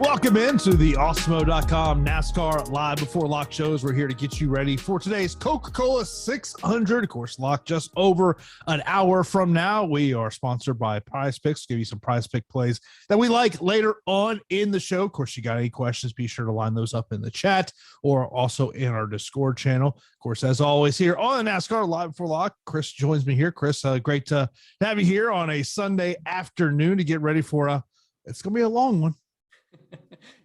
Welcome into the Awesemo.com NASCAR Live Before Lock shows. We're here to get you ready for today's Coca-Cola 600. Of course, lock just over an hour from now. We are sponsored by PrizePicks. Give you some PrizePick plays that we like later on in the show. Of course, you got any questions, be sure to line those up in the chat or also in our Discord channel. Of course, as always, here on the NASCAR Live Before Lock, Chris joins me here. Chris, great to have you here on a Sunday afternoon to get ready for it's going to be a long one.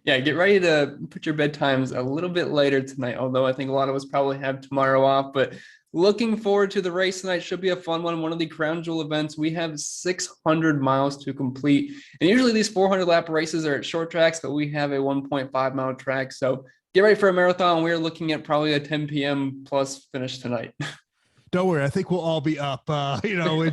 Yeah, get ready to put your bedtimes a little bit later tonight, although I think a lot of us probably have tomorrow off. But looking forward to the race tonight. Should be a fun one of the crown jewel events. We have 600 miles to complete. And usually these 400-lap races are at short tracks, but we have a 1.5-mile track. So get ready for a marathon. We're looking at probably a 10 p.m. plus finish tonight. Don't worry. I think we'll all be up, watching a little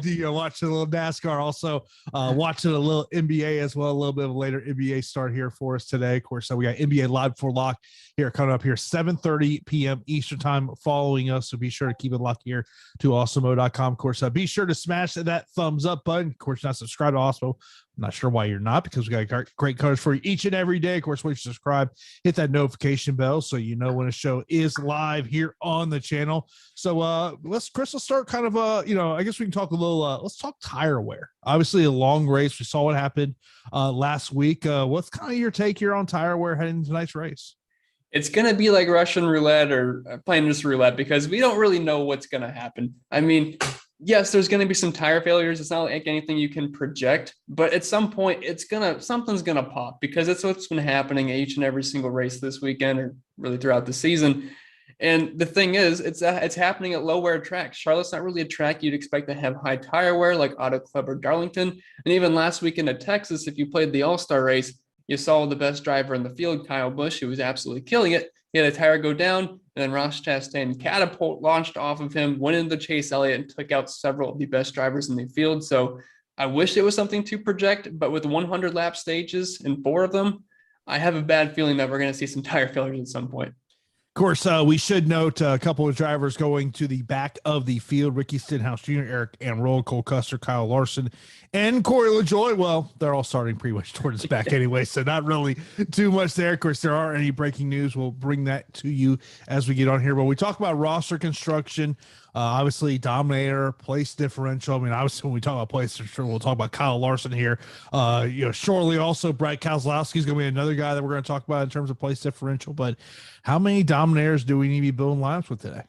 NASCAR, also watching a little NBA as well, a little bit of a later NBA start here for us today. Of course, so we got NBA Live Before Lock here coming up here, 7:30 p.m. Eastern time following us. So be sure to keep it locked here to Awesemo.com. Of course, be sure to smash that thumbs up button. Of course, not subscribe to Awesemo. I'm not sure why you're not, because we got great coverage for you each and every day. Of course, when you subscribe, hit that notification bell so you know when a show is live here on the channel. So let's start kind of I guess we can talk a little. Let's talk tire wear. Obviously, a long race. We saw what happened last week. What's kind of your take here on tire wear heading into tonight's race? It's going to be like Russian roulette or playing just roulette, because we don't really know what's going to happen. I mean, yes, there's going to be some tire failures. It's not like anything you can project, but at some point something's going to pop, because it's what's been happening each and every single race this weekend, or really throughout the season. And the thing is, it's happening at low wear tracks. Charlotte's not really a track you'd expect to have high tire wear like Auto Club or Darlington. And even last weekend at Texas, if you played the All-Star race, you saw the best driver in the field, Kyle Busch, who was absolutely killing it. He had a tire go down, and then Ross Chastain catapult launched off of him, went into Chase Elliott, and took out several of the best drivers in the field. So I wish it was something to project, but with 100 lap stages and 4 of them, I have a bad feeling that we're going to see some tire failures at some point. Of course, we should note a couple of drivers going to the back of the field: Ricky Stenhouse Jr., Eric Almirola, Cole Custer, Kyle Larson, and Cody Lajoie. Well, they're all starting pretty much towards the back anyway, so not really too much there. Of course, there are any breaking news. We'll bring that to you as we get on here. But we talk about roster construction. Obviously, dominator, place differential. I mean, obviously, when we talk about place differential, we'll talk about Kyle Larson here. Shortly also, Brad Keselowski is going to be another guy that we're going to talk about in terms of place differential. But how many dominators do we need to be building lineups with today?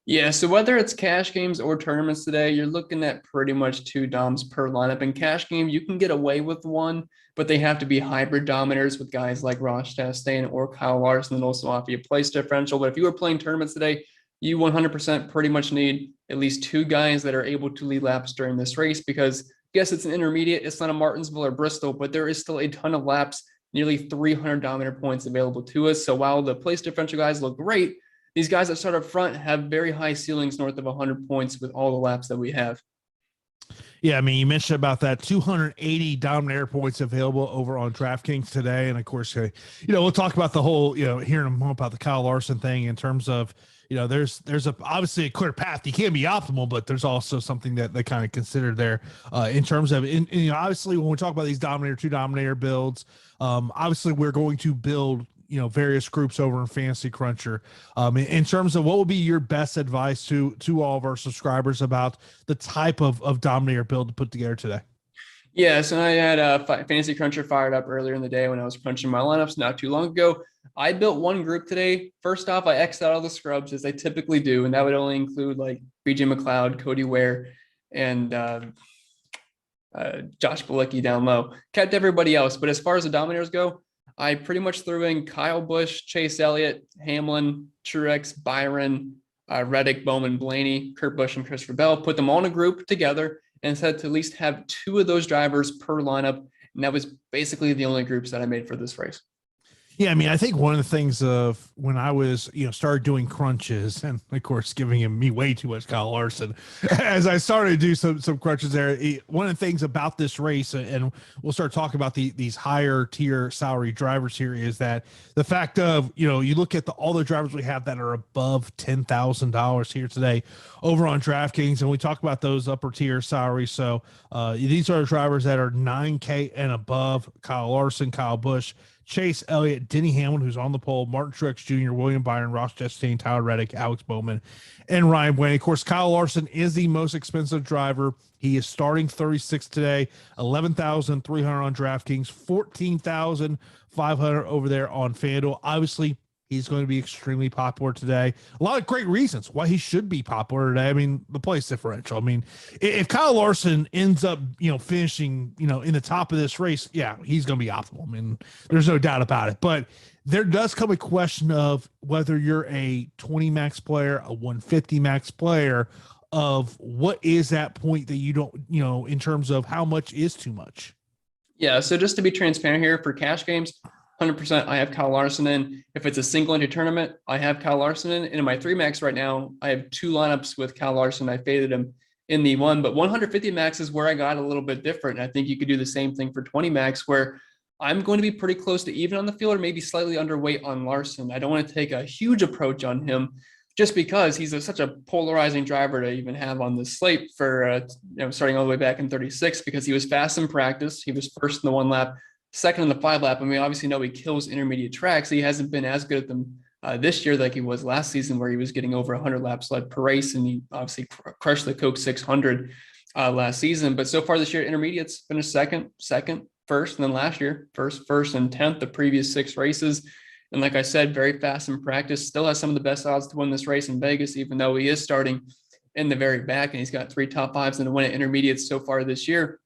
Yeah, so whether it's cash games or tournaments today, you're looking at pretty much 2 doms per lineup. In cash game, you can get away with 1, but they have to be hybrid dominators with guys like Ross Chastain or Kyle Larson, and also offer you place differential. But if you were playing tournaments today, you 100% pretty much need at least 2 guys that are able to lead laps during this race, because yes, it's an intermediate. It's not a Martinsville or Bristol, but there is still a ton of laps, nearly 300 dominator points available to us. So while the place differential guys look great, these guys that start up front have very high ceilings north of 100 points with all the laps that we have. Yeah, I mean, you mentioned about that 280 dominator points available over on DraftKings today. And of course, we'll talk about the whole, here in a moment about the Kyle Larson thing in terms of, there's obviously a clear path. You can't be optimal, but there's also something that they kind of consider there in terms of, obviously when we talk about these 2 dominator builds, obviously we're going to build, various groups over in Fantasy Cruncher. In terms of what would be your best advice to all of our subscribers about the type of dominator build to put together today? Yeah, so I had a Fantasy Cruncher fired up earlier in the day when I was crunching my lineups not too long ago. I built 1 group today. First off, I X'd out all the scrubs, as I typically do, and that would only include like BJ McLeod, Cody Ware, and Josh Bilicki down low. Kept everybody else, but as far as the dominators go, I pretty much threw in Kyle Busch, Chase Elliott, Hamlin, Truex, Byron, Reddick, Bowman, Blaney, Kurt Busch, and Christopher Bell. Put them all in a group together and said to at least have 2 of those drivers per lineup. And that was basically the only groups that I made for this race. Yeah, I mean, I think one of the things of when I was, started doing crunches, and of course, giving me way too much Kyle Larson, as I started to do some crunches there, one of the things about this race, and we'll start talking about these higher tier salary drivers here, is that the fact of, you look at all the drivers we have that are above $10,000 here today over on DraftKings, and we talk about those upper tier salaries. So these are drivers that are $9K and above: Kyle Larson, Kyle Busch, Chase Elliott, Denny Hamlin, who's on the pole, Martin Truex Jr., William Byron, Ross Chastain, Tyler Reddick, Alex Bowman, and Ryan Blaney. Of course, Kyle Larson is the most expensive driver. He is starting 36 today, 11,300 on DraftKings, 14,500 over there on FanDuel. Obviously, he's going to be extremely popular today. A lot of great reasons why he should be popular today. I mean, the place differential. I mean, if Kyle Larson ends up, finishing, in the top of this race, yeah, he's going to be optimal. I mean, there's no doubt about it. But there does come a question of whether you're a 20 max player, a 150 max player, of what is that point that you don't, in terms of how much is too much. Yeah. So just to be transparent here, for cash games, 100% I have Kyle Larson in. If it's a single entry tournament, I have Kyle Larson in. And in my 3 max right now, I have 2 lineups with Kyle Larson. I faded him in the one, but 150 max is where I got a little bit different. I think you could do the same thing for 20 max, where I'm going to be pretty close to even on the field, or maybe slightly underweight on Larson. I don't want to take a huge approach on him, just because he's such a polarizing driver to even have on this slate for, starting all the way back in 36, because he was fast in practice. He was first in the 1 lap, second in the 5 lap. And we obviously know he kills intermediate tracks. He hasn't been as good at them this year like he was last season, where he was getting over 100 laps led per race. And he obviously crushed the Coke 600 last season. But so far this year, intermediates finished second, first, and then last year, first, and 10th, the previous 6 races. And like I said, very fast in practice, still has some of the best odds to win this race in Vegas, even though he is starting in the very back, and he's got 3 top 5s and to win at intermediates so far this year.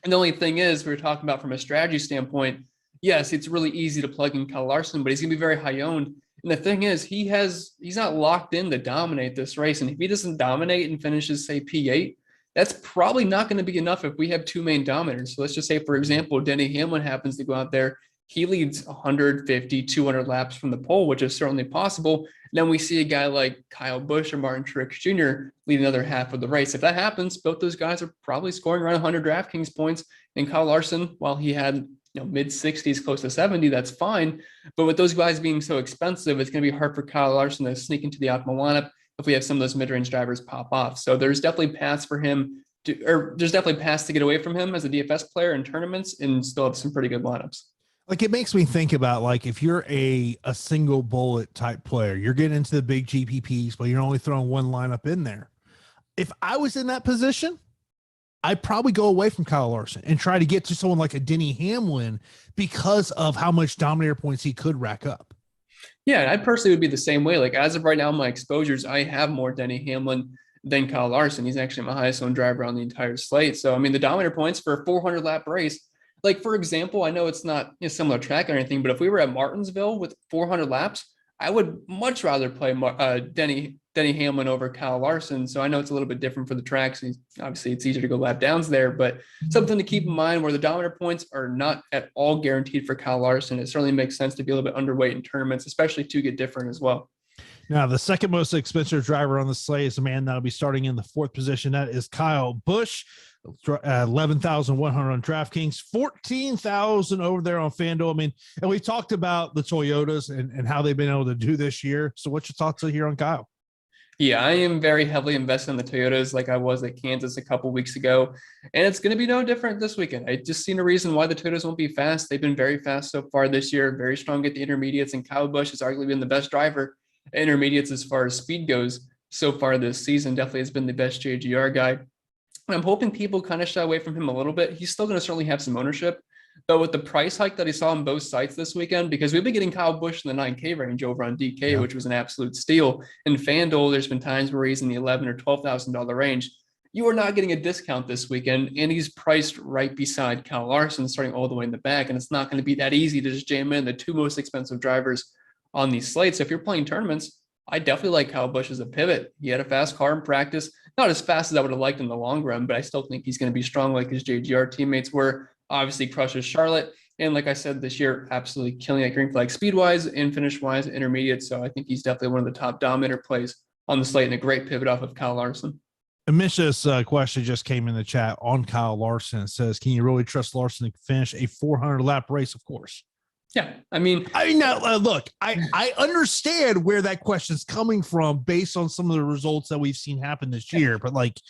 And the only thing is, we were talking about from a strategy standpoint, yes, it's really easy to plug in Kyle Larson, but he's going to be very high owned. And the thing is, he's not locked in to dominate this race. And if he doesn't dominate and finishes, say, P8, that's probably not going to be enough if we have 2 main dominators. So let's just say, for example, Denny Hamlin happens to go out there. He leads 150, 200 laps from the pole, which is certainly possible. And then we see a guy like Kyle Busch or Martin Truex Jr. lead another half of the race. If that happens, both those guys are probably scoring around 100 DraftKings points. And Kyle Larson, while he had mid 60s, close to 70, that's fine. But with those guys being so expensive, it's going to be hard for Kyle Larson to sneak into the optimal lineup if we have some of those mid-range drivers pop off. So there's definitely paths for him there's definitely paths to get away from him as a DFS player in tournaments and still have some pretty good lineups. Like, it makes me think about, like, if you're a single bullet type player, you're getting into the big GPPs, but you're only throwing 1 lineup in there. If I was in that position, I'd probably go away from Kyle Larson and try to get to someone like a Denny Hamlin because of how much dominator points he could rack up. Yeah, I personally would be the same way. Like, as of right now, my exposures, I have more Denny Hamlin than Kyle Larson. He's actually my highest owned driver on the entire slate. So, I mean, the dominator points for a 400 lap race, like, for example, I know it's not a similar track or anything, but if we were at Martinsville with 400 laps, I would much rather play Denny Hamlin over Kyle Larson. So I know it's a little bit different for the tracks. Obviously, it's easier to go lap downs there, but something to keep in mind where the dominator points are not at all guaranteed for Kyle Larson. It certainly makes sense to be a little bit underweight in tournaments, especially to get different as well. Now, the second most expensive driver on the slate is a man that'll be starting in the 4th position. That is Kyle Busch. 11,100 on DraftKings, 14,000 over there on FanDuel. I mean, and we talked about the Toyotas and how they've been able to do this year. So what's your thoughts here on Kyle? Yeah, I am very heavily invested in the Toyotas like I was at Kansas a couple weeks ago. And it's going to be no different this weekend. I just seen a reason why the Toyotas won't be fast. They've been very fast so far this year, very strong at the intermediates. And Kyle Busch has arguably been the best driver at intermediates as far as speed goes so far this season. Definitely has been the best JGR guy. I'm hoping people kind of shy away from him a little bit. He's still going to certainly have some ownership, but with the price hike that he saw on both sites this weekend, because we've been getting Kyle Busch in the 9K range over on DK, which was an absolute steal. In FanDuel, there's been times where he's in the $11,000 or $12,000 range. You are not getting a discount this weekend, and he's priced right beside Kyle Larson, starting all the way in the back, and it's not going to be that easy to just jam in the 2 most expensive drivers on these slates. So if you're playing tournaments, I definitely like Kyle Busch as a pivot. He had a fast car in practice, not as fast as I would have liked in the long run, but I still think he's going to be strong like his JGR teammates were. Obviously crushes Charlotte. And like I said, this year, absolutely killing at green flag speed-wise and finish-wise, intermediate. So I think he's definitely one of the top dominator plays on the slate and a great pivot off of Kyle Larson. Misha's question just came in the chat on Kyle Larson. It says, can you really trust Larson to finish a 400-lap race? Of course. Yeah, I mean, now, look, I understand where that question's coming from based on some of the results that we've seen happen this year. But, like,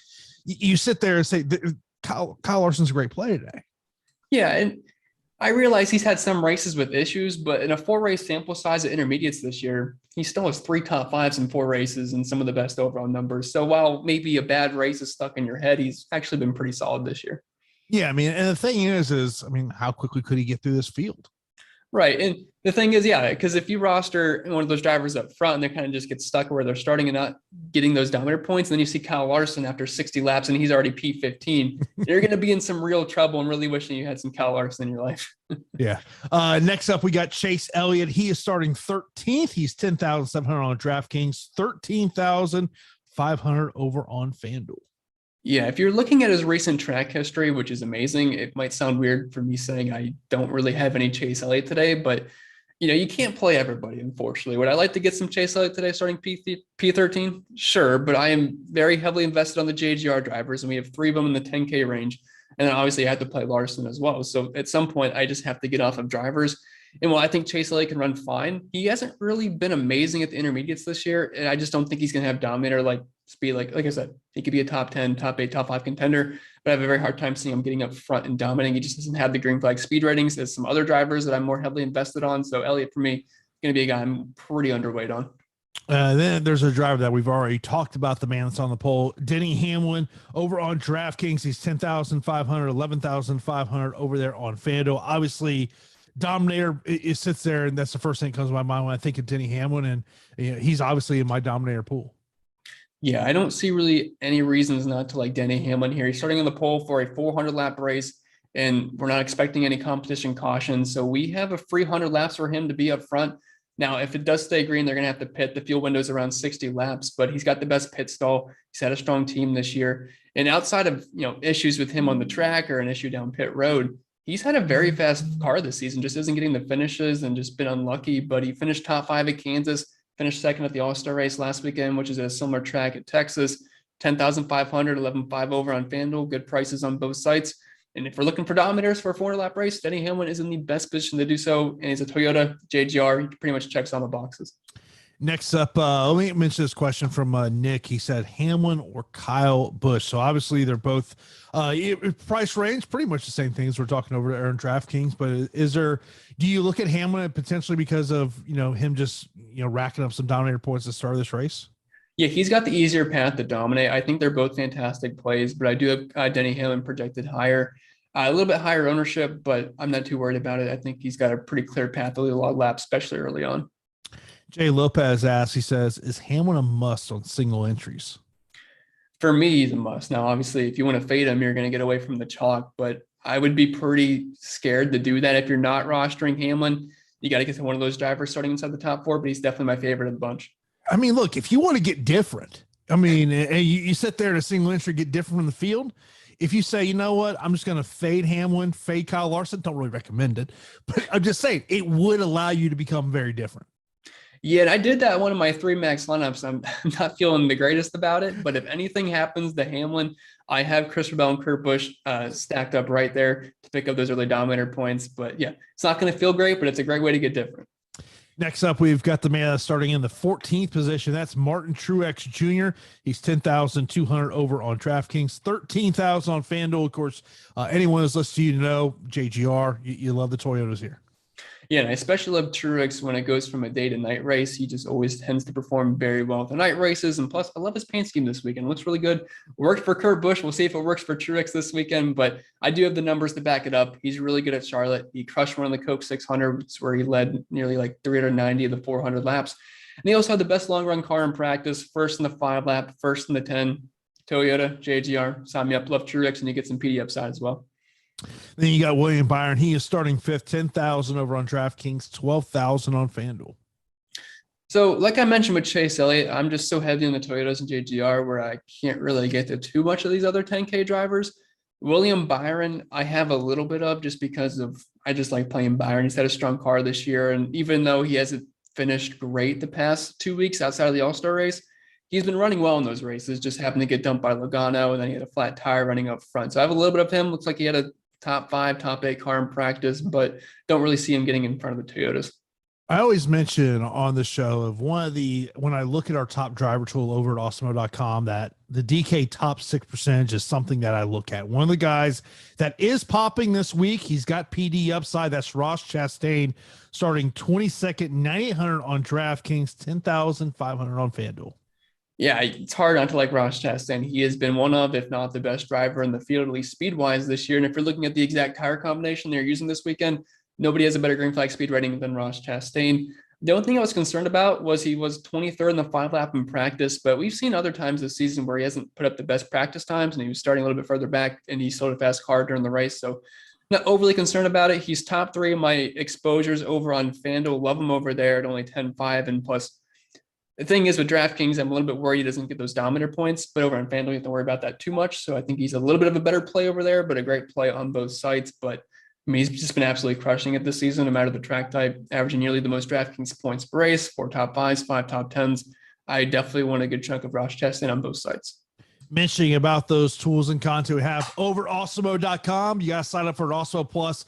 you sit there and say, Kyle Larson's a great player today. Yeah, and I realize he's had some races with issues, but in a 4-race sample size of intermediates this year, he still has 3 top fives in 4 races and some of the best overall numbers. So while maybe a bad race is stuck in your head, he's actually been pretty solid this year. Yeah, I mean, and the thing is, I mean, how quickly could he get through this field? Right. And the thing is, yeah, because if you roster one of those drivers up front and they kind of just get stuck where they're starting and not getting those dominator points, and then you see Kyle Larson after 60 laps and he's already P15, you're going to be in some real trouble and really wishing you had some Kyle Larson in your life. Yeah. Next up, we got Chase Elliott. He is starting 13th. He's 10,700 on DraftKings, 13,500 over on FanDuel. Yeah, if you're looking at his recent track history, which is amazing, it might sound weird for me saying I don't really have any Chase Elliott today, but you can't play everybody, unfortunately. Would I like to get some Chase Elliott today starting P13? Sure, but I am very heavily invested on the JGR drivers, and we have 3 of them in the 10K range. And then obviously I have to play Larson as well. So at some point, I just have to get off of drivers. And while I think Chase Elliott can run fine, he hasn't really been amazing at the intermediates this year. And I just don't think he's going to have dominator like speed. Like I said, he could be a top 10, top 8, top 5 contender, but I have a very hard time seeing him getting up front and dominating. He just doesn't have the green flag speed ratings as some other drivers that I'm more heavily invested on. So Elliott, for me, is going to be a guy I'm pretty underweight on. Then there's a driver that we've already talked about, the man that's on the pole, Denny Hamlin over on DraftKings. He's 10,500, 11,500 over there on FanDuel. Obviously, Dominator, it sits there, and that's the first thing that comes to my mind when I think of Denny Hamlin, and he's obviously in my Dominator pool. Yeah, I don't see really any reasons not to like Denny Hamlin here. He's starting on the pole for a 400-lap race, and we're not expecting any competition caution. So we have a free 100 laps for him to be up front. Now, if it does stay green, they're going to have to pit. The fuel window is around 60 laps, but he's got the best pit stall. He's had a strong team this year. And outside of issues with him on the track or an issue down pit road, he's had a very fast car this season, just isn't getting the finishes and just been unlucky. But he finished top 5 at Kansas, finished second at the All-Star race last weekend, which is a similar track at Texas. 10,500, 11.5 over on FanDuel. Good prices on both sites. And if we're looking for dominators for a 400-lap race, Denny Hamlin is in the best position to do so. And he's a Toyota JGR. He pretty much checks all the boxes. Next up, let me mention this question from Nick. He said Hamlin or Kyle Busch. So obviously they're both price range, pretty much the same things we're talking over there in DraftKings. But do you look at Hamlin potentially because of, him just, racking up some dominator points at the start of this race? Yeah, he's got the easier path to dominate. I think they're both fantastic plays, but I do have Denny Hamlin projected higher. A little bit higher ownership, but I'm not too worried about it. I think he's got a pretty clear path to lead a lot of laps, especially early on. Jay Lopez asks, he says, is Hamlin a must on single entries? For me, he's a must. Now, obviously, if you want to fade him, you're going to get away from the chalk, but I would be pretty scared to do that. If you're not rostering Hamlin, you got to get to one of those drivers starting inside the top 4, but he's definitely my favorite of the bunch. I mean, look, if you want to get different, you sit there in a single entry, get different from the field. If you say, you know what, I'm just going to fade Hamlin, fade Kyle Larson, don't really recommend it, but I'm just saying it would allow you to become very different. Yeah, and I did that one of my 3 max lineups. I'm not feeling the greatest about it, but if anything happens to Hamlin, I have Christopher Bell and Kurt Busch stacked up right there to pick up those early dominator points. But yeah, it's not going to feel great, but it's a great way to get different. Next up, we've got the man starting in the 14th position. That's Martin Truex Jr. He's 10,200 over on DraftKings, 13,000 on FanDuel. Of course, anyone who's listening to JGR, you love the Toyotas here. Yeah, and I especially love Truex when it goes from a day to night race. He just always tends to perform very well at the night races. And plus, I love his paint scheme this weekend. It looks really good. Worked for Kurt Busch. We'll see if it works for Truex this weekend, but I do have the numbers to back it up. He's really good at Charlotte. He crushed one of the Coke 600, where he led nearly like 390 of the 400 laps. And he also had the best long run car in practice, first in the 5 lap, first in the 10. Toyota, JGR, sign me up. Love Truex, and you get some PD upside as well. Then you got William Byron. He is starting 5th, 10,000 over on DraftKings, 12,000 on FanDuel. So like I mentioned with Chase Elliott, I'm just so heavy on the Toyotas and JGR where I can't really get to too much of these other 10K drivers. William Byron, I have a little bit of just because of I just like playing Byron. He's had a strong car this year. And even though he hasn't finished great the past 2 weeks outside of the All-Star race, he's been running well in those races, just happened to get dumped by Logano, and then he had a flat tire running up front. So I have a little bit of him. Looks like he had a top 5, top 8 car in practice, but don't really see him getting in front of the Toyotas. I always mention on the show of when I look at our top driver tool over at Awesemo.com, that the DK top 6% is something that I look at. One of the guys that is popping this week, he's got PD upside. That's Ross Chastain, starting 22nd, 9,800 on DraftKings, 10,500 on FanDuel. Yeah, it's hard not to like Ross Chastain. He has been one of, if not the best driver in the field, at least speed-wise this year. And if you're looking at the exact tire combination they're using this weekend, nobody has a better green flag speed rating than Ross Chastain. The only thing I was concerned about was he was 23rd in the 5-lap in practice, but we've seen other times this season where he hasn't put up the best practice times and he was starting a little bit further back and he sold a fast car during the race. So not overly concerned about it. He's top 3 of my exposures over on FanDuel. Love him over there at only 10.5. And plus, the thing is with DraftKings, I'm a little bit worried he doesn't get those dominator points, but over on FanDuel, you have to worry about that too much. So I think he's a little bit of a better play over there, but a great play on both sites. But I mean, he's just been absolutely crushing it this season, no matter the track type, averaging nearly the most DraftKings points per race, 4 top 5s, 5 top 10s. I definitely want a good chunk of Ross Chastain on both sides. Mentioning about those tools and content we have over Awesemo.com. You got to sign up for an Awesemo Plus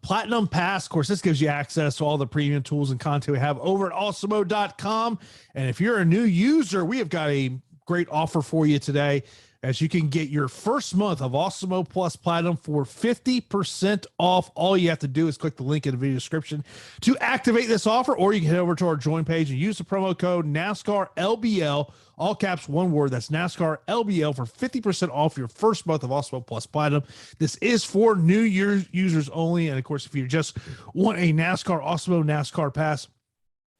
Platinum Pass. Of course, this gives you access to all the premium tools and content we have over at Awesemo.com. And if you're a new user, we have got a great offer for you today, as you can get your first month of Awesemo Plus Platinum for 50% off. All you have to do is click the link in the video description to activate this offer, or you can head over to our join page and use the promo code NASCAR LBL, all caps, one word. That's NASCAR LBL for 50% off your first month of Awesemo Plus Platinum. This is for new users only. And of course, if you just want a NASCAR Awesemo NASCAR Pass,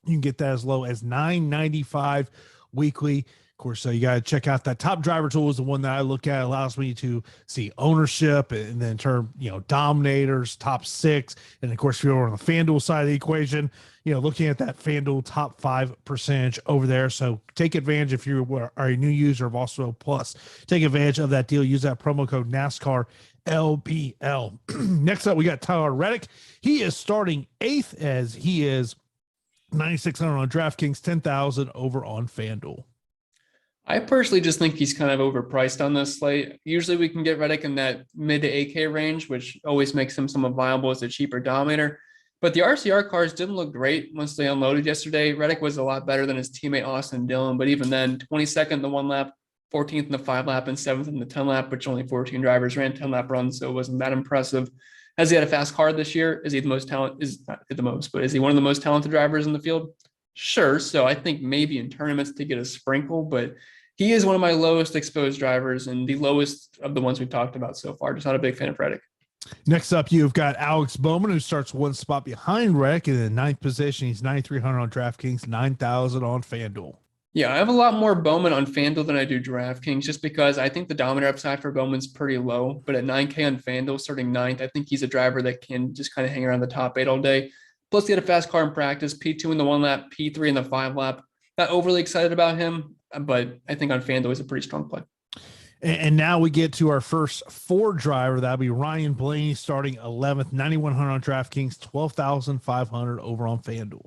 you can get that as low as $9.95 weekly. Course, so you got to check out that top driver tool is the one that I look at. It allows me to see ownership and then term, dominators, top 6. And of course, if you're on the FanDuel side of the equation, looking at that FanDuel top 5 percentage over there. So take advantage if you are a new user of Awesemo Plus. Take advantage of that deal. Use that promo code NASCAR LBL. Next up, we got Tyler Reddick. He is starting 8th as he is 9,600 on DraftKings, 10,000 over on FanDuel. I personally just think he's kind of overpriced on this slate. Usually we can get Reddick in that mid to 8K range, which always makes him somewhat viable as a cheaper dominator. But the RCR cars didn't look great once they unloaded yesterday. Reddick was a lot better than his teammate Austin Dillon, but even then, 22nd in the 1-lap, 14th in the 5-lap, and 7th in the 10-lap, which only 14 drivers ran 10-lap runs, so it wasn't that impressive. Has he had a fast car this year? Is he the most talented? Is not the most, but is he one of the most talented drivers in the field? Sure. So I think maybe in tournaments to get a sprinkle, but he is one of my lowest exposed drivers and the lowest of the ones we've talked about so far. Just not a big fan of Reddick. Next up, you've got Alex Bowman, who starts one spot behind Reddick in the 9th position. He's 9,300 on DraftKings, 9,000 on FanDuel. Yeah, I have a lot more Bowman on FanDuel than I do DraftKings, just because I think the dominator upside for Bowman's pretty low. But at 9K on FanDuel, starting 9th, I think he's a driver that can just kind of hang around the top 8 all day. Plus, he had a fast car in practice, P2 in the 1-lap, P3 in the 5-lap. Not overly excited about him, but I think on FanDuel is a pretty strong play. And now we get to our first 4 driver. That'll be Ryan Blaney, starting 11th, 9,100 on DraftKings, 12,500 over on FanDuel.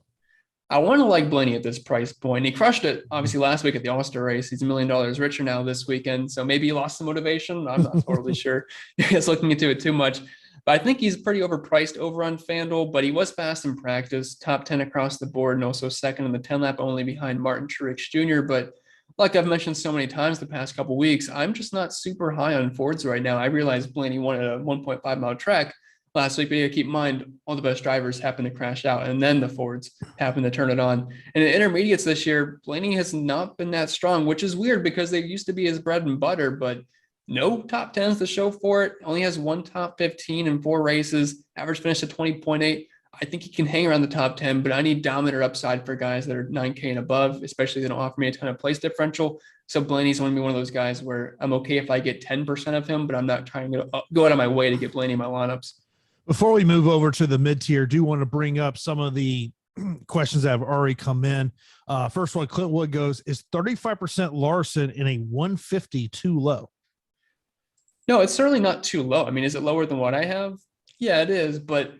I want to like Blaney at this price point. He crushed it, obviously, last week at the All-Star race. He's $1 million richer now this weekend, so maybe he lost some motivation. I'm not totally sure. He's looking into it too much. But I think he's pretty overpriced over on FanDuel, but he was fast in practice, top 10 across the board, and also second in the 10-lap, only behind Martin Truex Jr. But like I've mentioned so many times the past couple of weeks, I'm just not super high on Fords right now. I realized Blaney won at a 1.5-mile track last week, but you gotta keep in mind all the best drivers happen to crash out, and then the Fords happen to turn it on. And in intermediates this year, Blaney has not been that strong, which is weird because they used to be his bread and butter, but no top 10s to show for it. Only has 1 top 15 in 4 races. Average finish at 20.8. I think he can hang around the top 10, but I need dominator upside for guys that are 9K and above, especially they don't offer me a ton of place differential. So Blaney's going to be one of those guys where I'm okay if I get 10% of him, but I'm not trying to go out of my way to get Blaney in my lineups. Before we move over to the mid-tier, do want to bring up some of the questions that have already come in. First one, Clint Wood goes, is 35% Larson in a 150 too low? No, it's certainly not too low. I mean, is it lower than what I have? Yeah, it is. But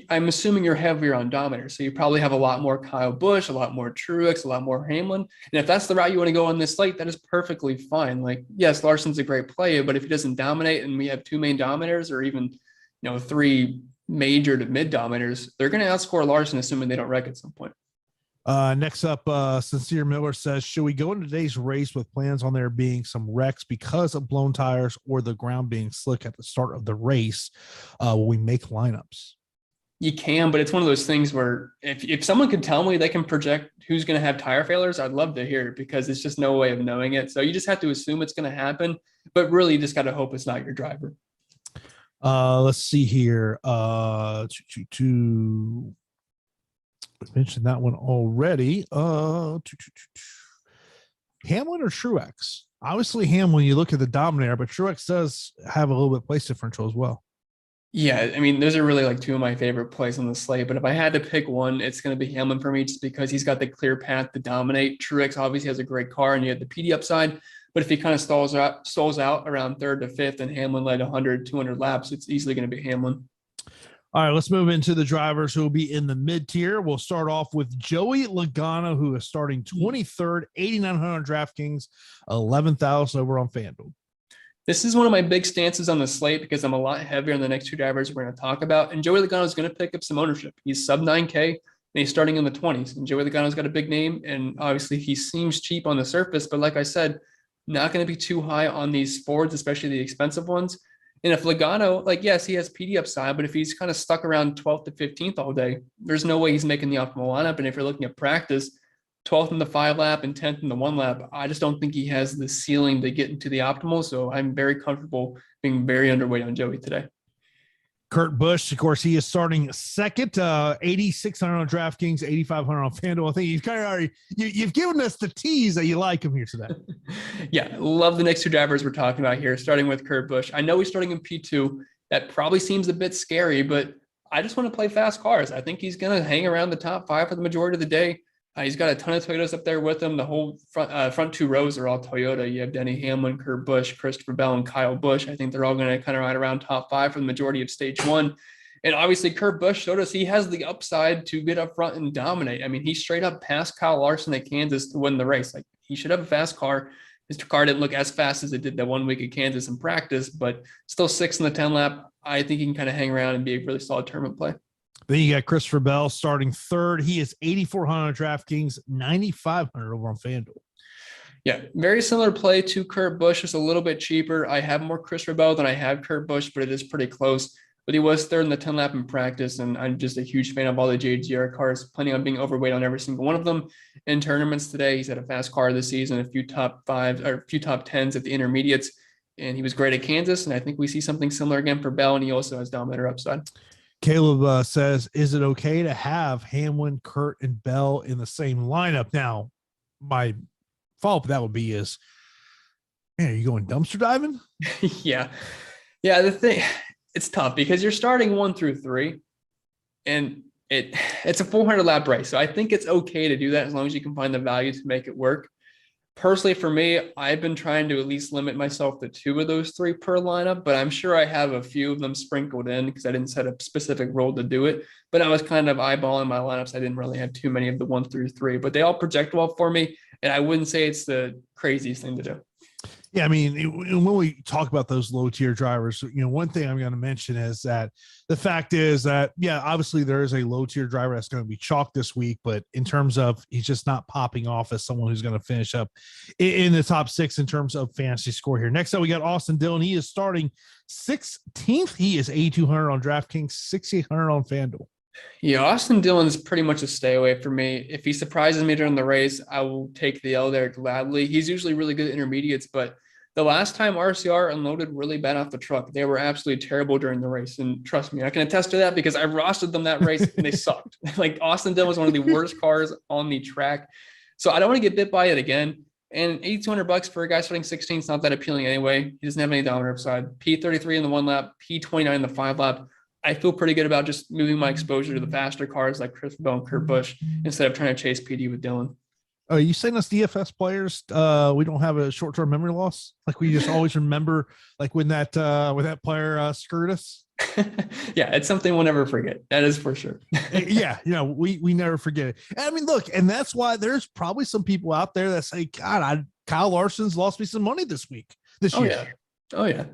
I'm assuming you're heavier on dominator. So you probably have a lot more Kyle Busch, a lot more Truex, a lot more Hamlin. And if that's the route you want to go on this slate, that is perfectly fine. Like, yes, Larson's a great player, but if he doesn't dominate and we have 2 main dominators or even, 3 major to mid dominators, they're going to outscore Larson, assuming they don't wreck at some point. Next up, Sincere Miller says, should we go into today's race with plans on there being some wrecks because of blown tires or the ground being slick at the start of the race? Will we make lineups? You can, but it's one of those things where if someone could tell me they can project who's going to have tire failures, I'd love to hear it, because it's just no way of knowing it. So you just have to assume it's going to happen, but really you just got to hope it's not your driver. Let's see here. I mentioned that one already. Hamlin or Truex? Obviously Hamlin, you look at the Dominator, but Truex does have a little bit of place differential as well. Yeah, I mean, those are really like two of my favorite plays on the slate, but if I had to pick one, it's going to be Hamlin for me, just because he's got the clear path to dominate. Truex obviously has a great car and you have the PD upside, but if he kind of stalls out around third to fifth and Hamlin led 100, 200 laps, it's easily going to be Hamlin. All right, let's move into the drivers who will be in the mid-tier. We'll start off with Joey Logano, who is starting 23rd, 8,900 on DraftKings, 11,000 over on FanDuel. This is one of my big stances on the slate because I'm a lot heavier on the next two drivers we're going to talk about. And Joey Logano is going to pick up some ownership. He's sub 9K and he's starting in the 20s. And Joey Logano's got a big name. And obviously he seems cheap on the surface, but like I said, not going to be too high on these Fords, especially the expensive ones. And if Logano, like, yes, he has PD upside, but if he's kind of stuck around 12th to 15th all day, there's no way he's making the optimal lineup. And if you're looking at practice, 12th in the 5 lap and 10th in the 1 lap, I just don't think he has the ceiling to get into the optimal. So I'm very comfortable being very underweight on Joey today. Kurt Busch, of course, he is starting second, 8,600 on DraftKings, 8,500 on FanDuel. I think you've kind of already, you've given us the tease that you like him here today. Yeah, love the next two drivers we're talking about here, starting with Kurt Busch. I know he's starting in P2. That probably seems a bit scary, but I just want to play fast cars. I think he's going to hang around the top 5 for the majority of the day. He's got a ton of Toyotas up there with him. The whole front 2 rows are all Toyota. You have Denny Hamlin, Kurt Busch, Christopher Bell, and Kyle Busch. I think they're all going to kind of ride around top 5 for the majority of stage 1. And obviously Kurt Busch showed us he has the upside to get up front and dominate. I mean, he straight up passed Kyle Larson at Kansas to win the race. Like, he should have a fast car. His car didn't look as fast as it did that 1 week at Kansas in practice, but still 6th in the 10 lap. I think he can kind of hang around and be a really solid tournament play. Then you got Christopher Bell starting 3rd. He is 8,400 on DraftKings, 9,500 over on FanDuel. Yeah, very similar play to Kurt Busch, just a little bit cheaper. I have more Christopher Bell than I have Kurt Busch, but it is pretty close. But he was 3rd in the 10 lap in practice, and I'm just a huge fan of all the JGR cars, planning on being overweight on every single one of them in tournaments today. He's had a fast car this season, a few top 5s or a few top 10s at the intermediates, and he was great at Kansas. And I think we see something similar again for Bell, and he also has dominator upside. Caleb says, is it okay to have Hamlin, Kurt, and Bell in the same lineup? Now, my follow-up to that would be is, man, are you going dumpster diving? Yeah. The thing, it's tough because you're starting 1 through 3, and it's a 400 lap race. So I think it's okay to do that as long as you can find the value to make it work. Personally, for me, I've been trying to at least limit myself to 2 of those 3 per lineup, but I'm sure I have a few of them sprinkled in because I didn't set a specific role to do it. But I was kind of eyeballing my lineups. I didn't really have too many of the 1 through 3, but they all project well for me. And I wouldn't say it's the craziest thing to do. Yeah, I mean, when we talk about those low tier drivers, one thing I'm going to mention is that the fact is that, yeah, obviously there is a low tier driver that's going to be chalked this week, but in terms of he's just not popping off as someone who's going to finish up in the top 6 in terms of fantasy score here. Next up, we got Austin Dillon. He is starting 16th. He is 8,200 on DraftKings, 6,800 on FanDuel. Yeah, Austin Dillon is pretty much a stay away for me. If he surprises me during the race, I will take the L there gladly. He's usually really good at intermediates, but the last time RCR unloaded really bad off the truck, they were absolutely terrible during the race. And trust me, I can attest to that because I rostered them that race and they sucked. Like, Austin Dillon was one of the worst cars on the track. So I don't want to get bit by it again. And $8,200 for a guy starting 16 is not that appealing anyway. He doesn't have any dominant upside. P33 in the 1 lap, P29 in the 5 lap. I feel pretty good about just moving my exposure to the faster cars like Chris Bell and Kurt Busch instead of trying to chase PD with Dillon. Are you saying us DFS players, we don't have a short-term memory loss? Like, we just always remember, like, when that player screwed us? Yeah, it's something we'll never forget. That is for sure. Yeah, we never forget it. And I mean, look, and that's why there's probably some people out there that say, God, Kyle Larson's lost me some money this year. Oh yeah.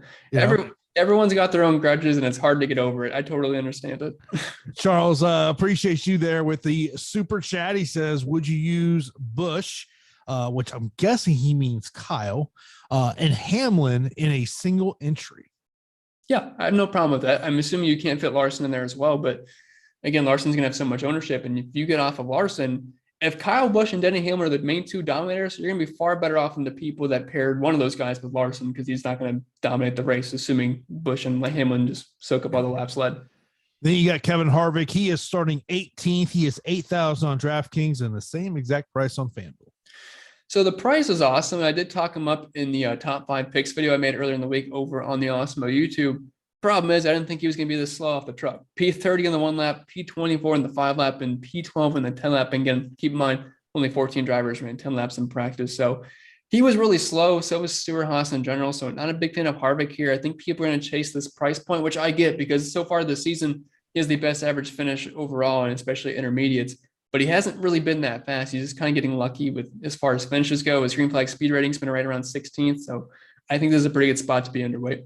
Everyone's got their own grudges and it's hard to get over it. I totally understand it. Charles, appreciate you there with the super chat. He says, would you use Busch, which I'm guessing he means Kyle, and Hamlin in a single entry? Yeah, I have no problem with that. I'm assuming you can't fit Larson in there as well, but again, Larson's going to have so much ownership. And if you get off of Larson, if Kyle Busch and Denny Hamlin are the main two dominators, you're going to be far better off than the people that paired one of those guys with Larson, because he's not going to dominate the race, assuming Busch and Hamlin just soak up all the laps led. Then you got Kevin Harvick. He is starting 18th. He is 8,000 on DraftKings and the same exact price on FanDuel. So the price is awesome. I did talk him up in the top 5 picks video I made earlier in the week over on the Awesemo YouTube. Problem is, I didn't think he was going to be this slow off the truck. P30 in the 1 lap, P24 in the 5 lap, and P12 in the 10 lap. And again, keep in mind, only 14 drivers ran 10 laps in practice. So he was really slow. So was Stewart-Haas in general. So not a big fan of Harvick here. I think people are going to chase this price point, which I get, because so far this season, he has the best average finish overall, and especially intermediates. But he hasn't really been that fast. He's just kind of getting lucky with as far as finishes go. His green flag speed rating's been right around 16th. So I think this is a pretty good spot to be underweight.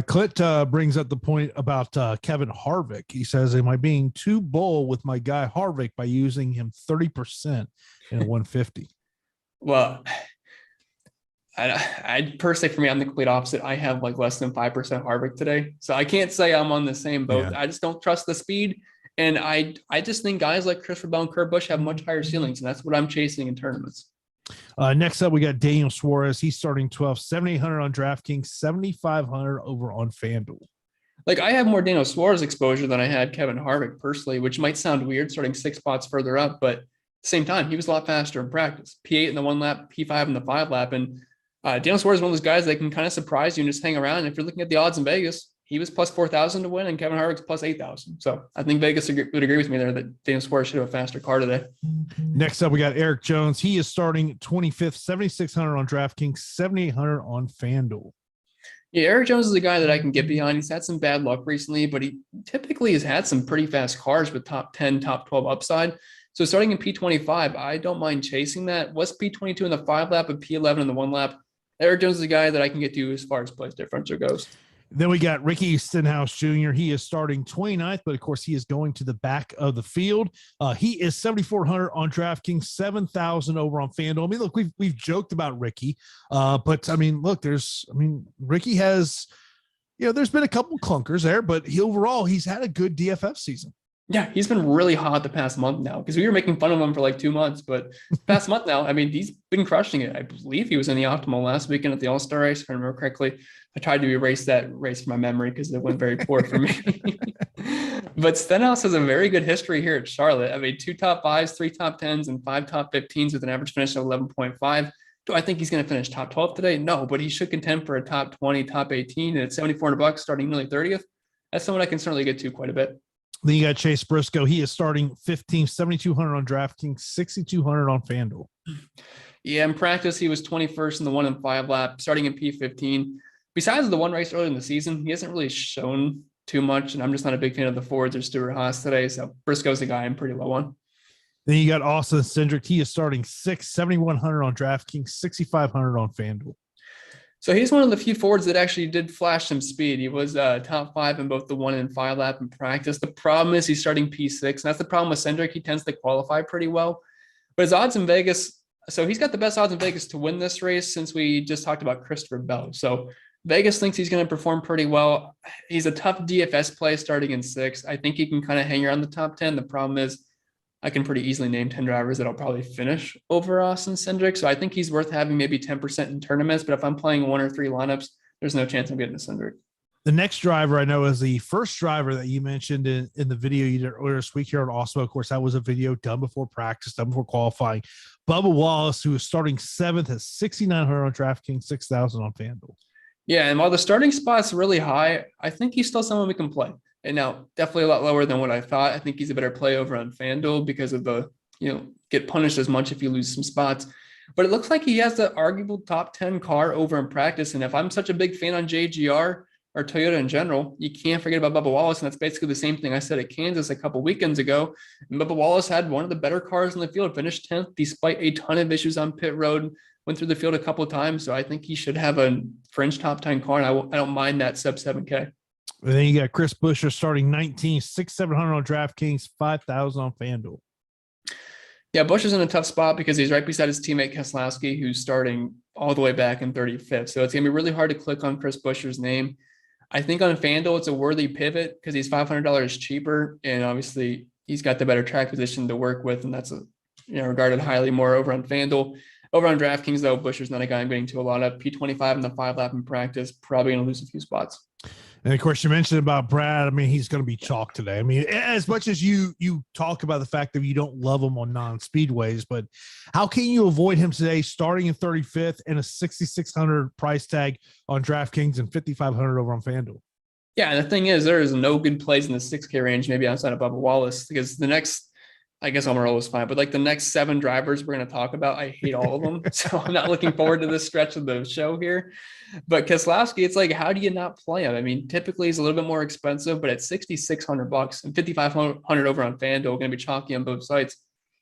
Clint brings up the point about Kevin Harvick. He says, am I being too bold with my guy Harvick by using him 30% in a 150? Well, I personally, for me, I'm the complete opposite. I have like less than 5% Harvick today. So I can't say I'm on the same boat. Yeah. I just don't trust the speed. And I just think guys like Christopher Bell and Kurt Busch have much higher ceilings. And that's what I'm chasing in tournaments. Next up, we got Daniel Suarez. He's starting 12, 7,800 on DraftKings, 7,500 over on FanDuel. Like, I have more Daniel Suarez exposure than I had Kevin Harvick personally, which might sound weird starting 6 spots further up, but at the same time, he was a lot faster in practice. P8 in the 1 lap, P5 in the 5 lap. And Daniel Suarez is one of those guys that can kind of surprise you and just hang around. And if you're looking at the odds in Vegas, he was plus 4,000 to win, and Kevin Harvick's plus 8,000. So I think Vegas would agree with me there that Daniel Suarez should have a faster car today. Next up, we got Eric Jones. He is starting 25th, 7,600 on DraftKings, 7,800 on FanDuel. Yeah, Eric Jones is a guy that I can get behind. He's had some bad luck recently, but he typically has had some pretty fast cars with top 10, top 12 upside. So starting in P25, I don't mind chasing that. Was P22 in the 5 lap and P11 in the 1 lap. Eric Jones is a guy that I can get to as far as place differential goes. Then we got Ricky Stenhouse Jr. He is starting 29th, but of course he is going to the back of the field. He is 7,400 on DraftKings, 7,000 over on FanDuel. I mean, look, we've joked about Ricky, but I mean, look, Ricky has, there's been a couple clunkers there, but overall he's had a good DFS season. Yeah, he's been really hot the past month now, because we were making fun of him for like 2 months, but past month now, I mean, he's been crushing it. I believe he was in the optimal last weekend at the All-Star race, if I remember correctly. I tried to erase that race from my memory because it went very poor for me. But Stenhouse has a very good history here at Charlotte. I mean, 2 top 5s, 3 top 10s, and 5 top 15s with an average finish of 11.5. Do I think he's going to finish top 12 today? No, but he should contend for a top 20, top 18, and at $7,400 starting nearly 30th. That's someone I can certainly get to quite a bit. Then you got Chase Briscoe. He is starting 15th, 7,200 on DraftKings, 6,200 on FanDuel. Yeah, in practice, he was 21st in the 1 and 5 lap, starting in P15. Besides the 1 race early in the season, he hasn't really shown too much, and I'm just not a big fan of the Fords or Stewart-Haas today, so Briscoe's the guy I'm pretty low on. Then you got Austin Cindric. He is starting 6th, 7,100 on DraftKings, 6,500 on FanDuel. So he's one of the few Fords that actually did flash some speed. He was top 5 in both the 1 and 5 lap in practice. The problem is he's starting P6, and that's the problem with Cindric. He tends to qualify pretty well, but his odds in Vegas, so he's got the best odds in Vegas to win this race since we just talked about Christopher Bell. So Vegas thinks he's going to perform pretty well. He's a tough DFS play starting in 6. I think he can kind of hang around the top 10. The problem is I can pretty easily name 10 drivers that'll probably finish over Austin Cindric. So I think he's worth having maybe 10% in tournaments, but if I'm playing 1 or 3 lineups, there's no chance I'm getting a Cindric. The next driver I know is the first driver that you mentioned in the video you did earlier this week here on Awesemo. Of course, that was a video done before practice, done before qualifying. Bubba Wallace, who is starting 7th at 6,900 on DraftKings, 6,000 on FanDuel. Yeah, and while the starting spot's really high, I think he's still someone we can play. And now, definitely a lot lower than what I thought. I think he's a better play over on FanDuel because of the, get punished as much if you lose some spots. But it looks like he has the arguable top 10 car over in practice. And if I'm such a big fan on JGR, or Toyota in general, you can't forget about Bubba Wallace. And that's basically the same thing I said at Kansas a couple weekends ago. And Bubba Wallace had one of the better cars in the field, finished 10th despite a ton of issues on pit road, went through the field a couple of times. So I think he should have a fringe top 10 car. And I don't mind that sub 7K. And then you got Chris Buescher starting 19, 6,700 on DraftKings, 5,000 on FanDuel. Yeah, Busch is in a tough spot because he's right beside his teammate Keselowski, who's starting all the way back in 35th. So it's going to be really hard to click on Chris Buescher's name. I think on FanDuel, it's a worthy pivot because he's $500 cheaper. And obviously, he's got the better track position to work with. And that's regarded highly more over on FanDuel. Over on DraftKings, though, Buescher's not a guy I'm getting to a lot of. P25 in the 5-lap in practice, probably going to lose a few spots. And of course, you mentioned about Brad. I mean, he's going to be chalk today. I mean, as much as you talk about the fact that you don't love him on non-speedways, but how can you avoid him today starting in 35th and a 6,600 price tag on DraftKings and 5,500 over on FanDuel? Yeah, and the thing is, there is no good plays in the 6K range, maybe outside of Bubba Wallace, because the next, I guess Almirola is fine, but like the next 7 drivers we're going to talk about, I hate all of them. So I'm not looking forward to this stretch of the show here. But Keselowski, it's like, how do you not play him? I mean, typically he's a little bit more expensive, but at $6,600 and 5,500 over on FanDuel, going to be chalky on both sides.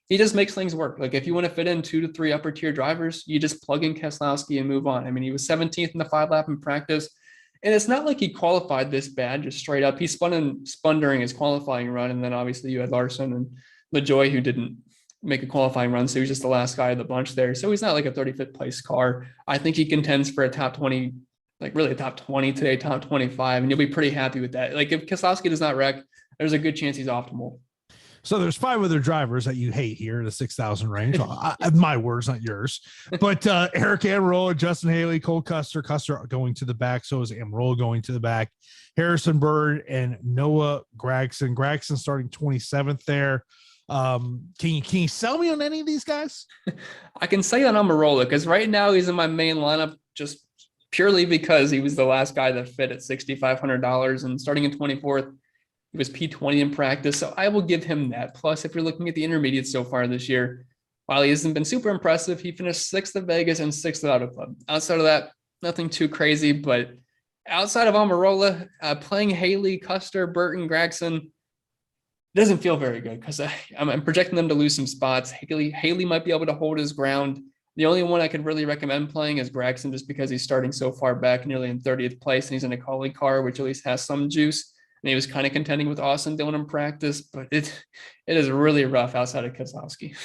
He just makes things work. Like if you want to fit in 2 to 3 upper tier drivers, you just plug in Keselowski and move on. I mean, he was 17th in the 5-lap in practice. And it's not like he qualified this bad, just straight up. He spun during his qualifying run. And then obviously you had Larson and Lajoie, who didn't make a qualifying run. So he was just the last guy of the bunch there. So he's not like a 35th place car. I think he contends for a top 20, like really a top 20 today, top 25. And you'll be pretty happy with that. Like if Keselowski does not wreck, there's a good chance he's optimal. So there's 5 other drivers that you hate here in the 6,000 range. My words, not yours. But Eric Almirola, Justin Haley, Cole Custer going to the back. So is Almirola going to the back. Harrison Bird and Noah Gragson. Gragson starting 27th there. Can you sell me on any of these guys? I can say on Almirola because right now he's in my main lineup just purely because he was the last guy that fit at $6,500 and starting in 24th. He was P20 in practice, so I will give him that. Plus, if you're looking at the intermediate so far this year, while he hasn't been super impressive, he finished 6th at Vegas and 6th at Auto Club. Outside of that, nothing too crazy, but outside of Almirola, playing Haley, Custer, Burton, Gragson doesn't feel very good because I'm projecting them to lose some spots. Haley might be able to hold his ground. The only one I could really recommend playing is Gragson just because he's starting so far back, nearly in 30th place, and he's in a colleague car, which at least has some juice. And he was kind of contending with Austin Dillon in practice, but it is really rough outside of Keselowski.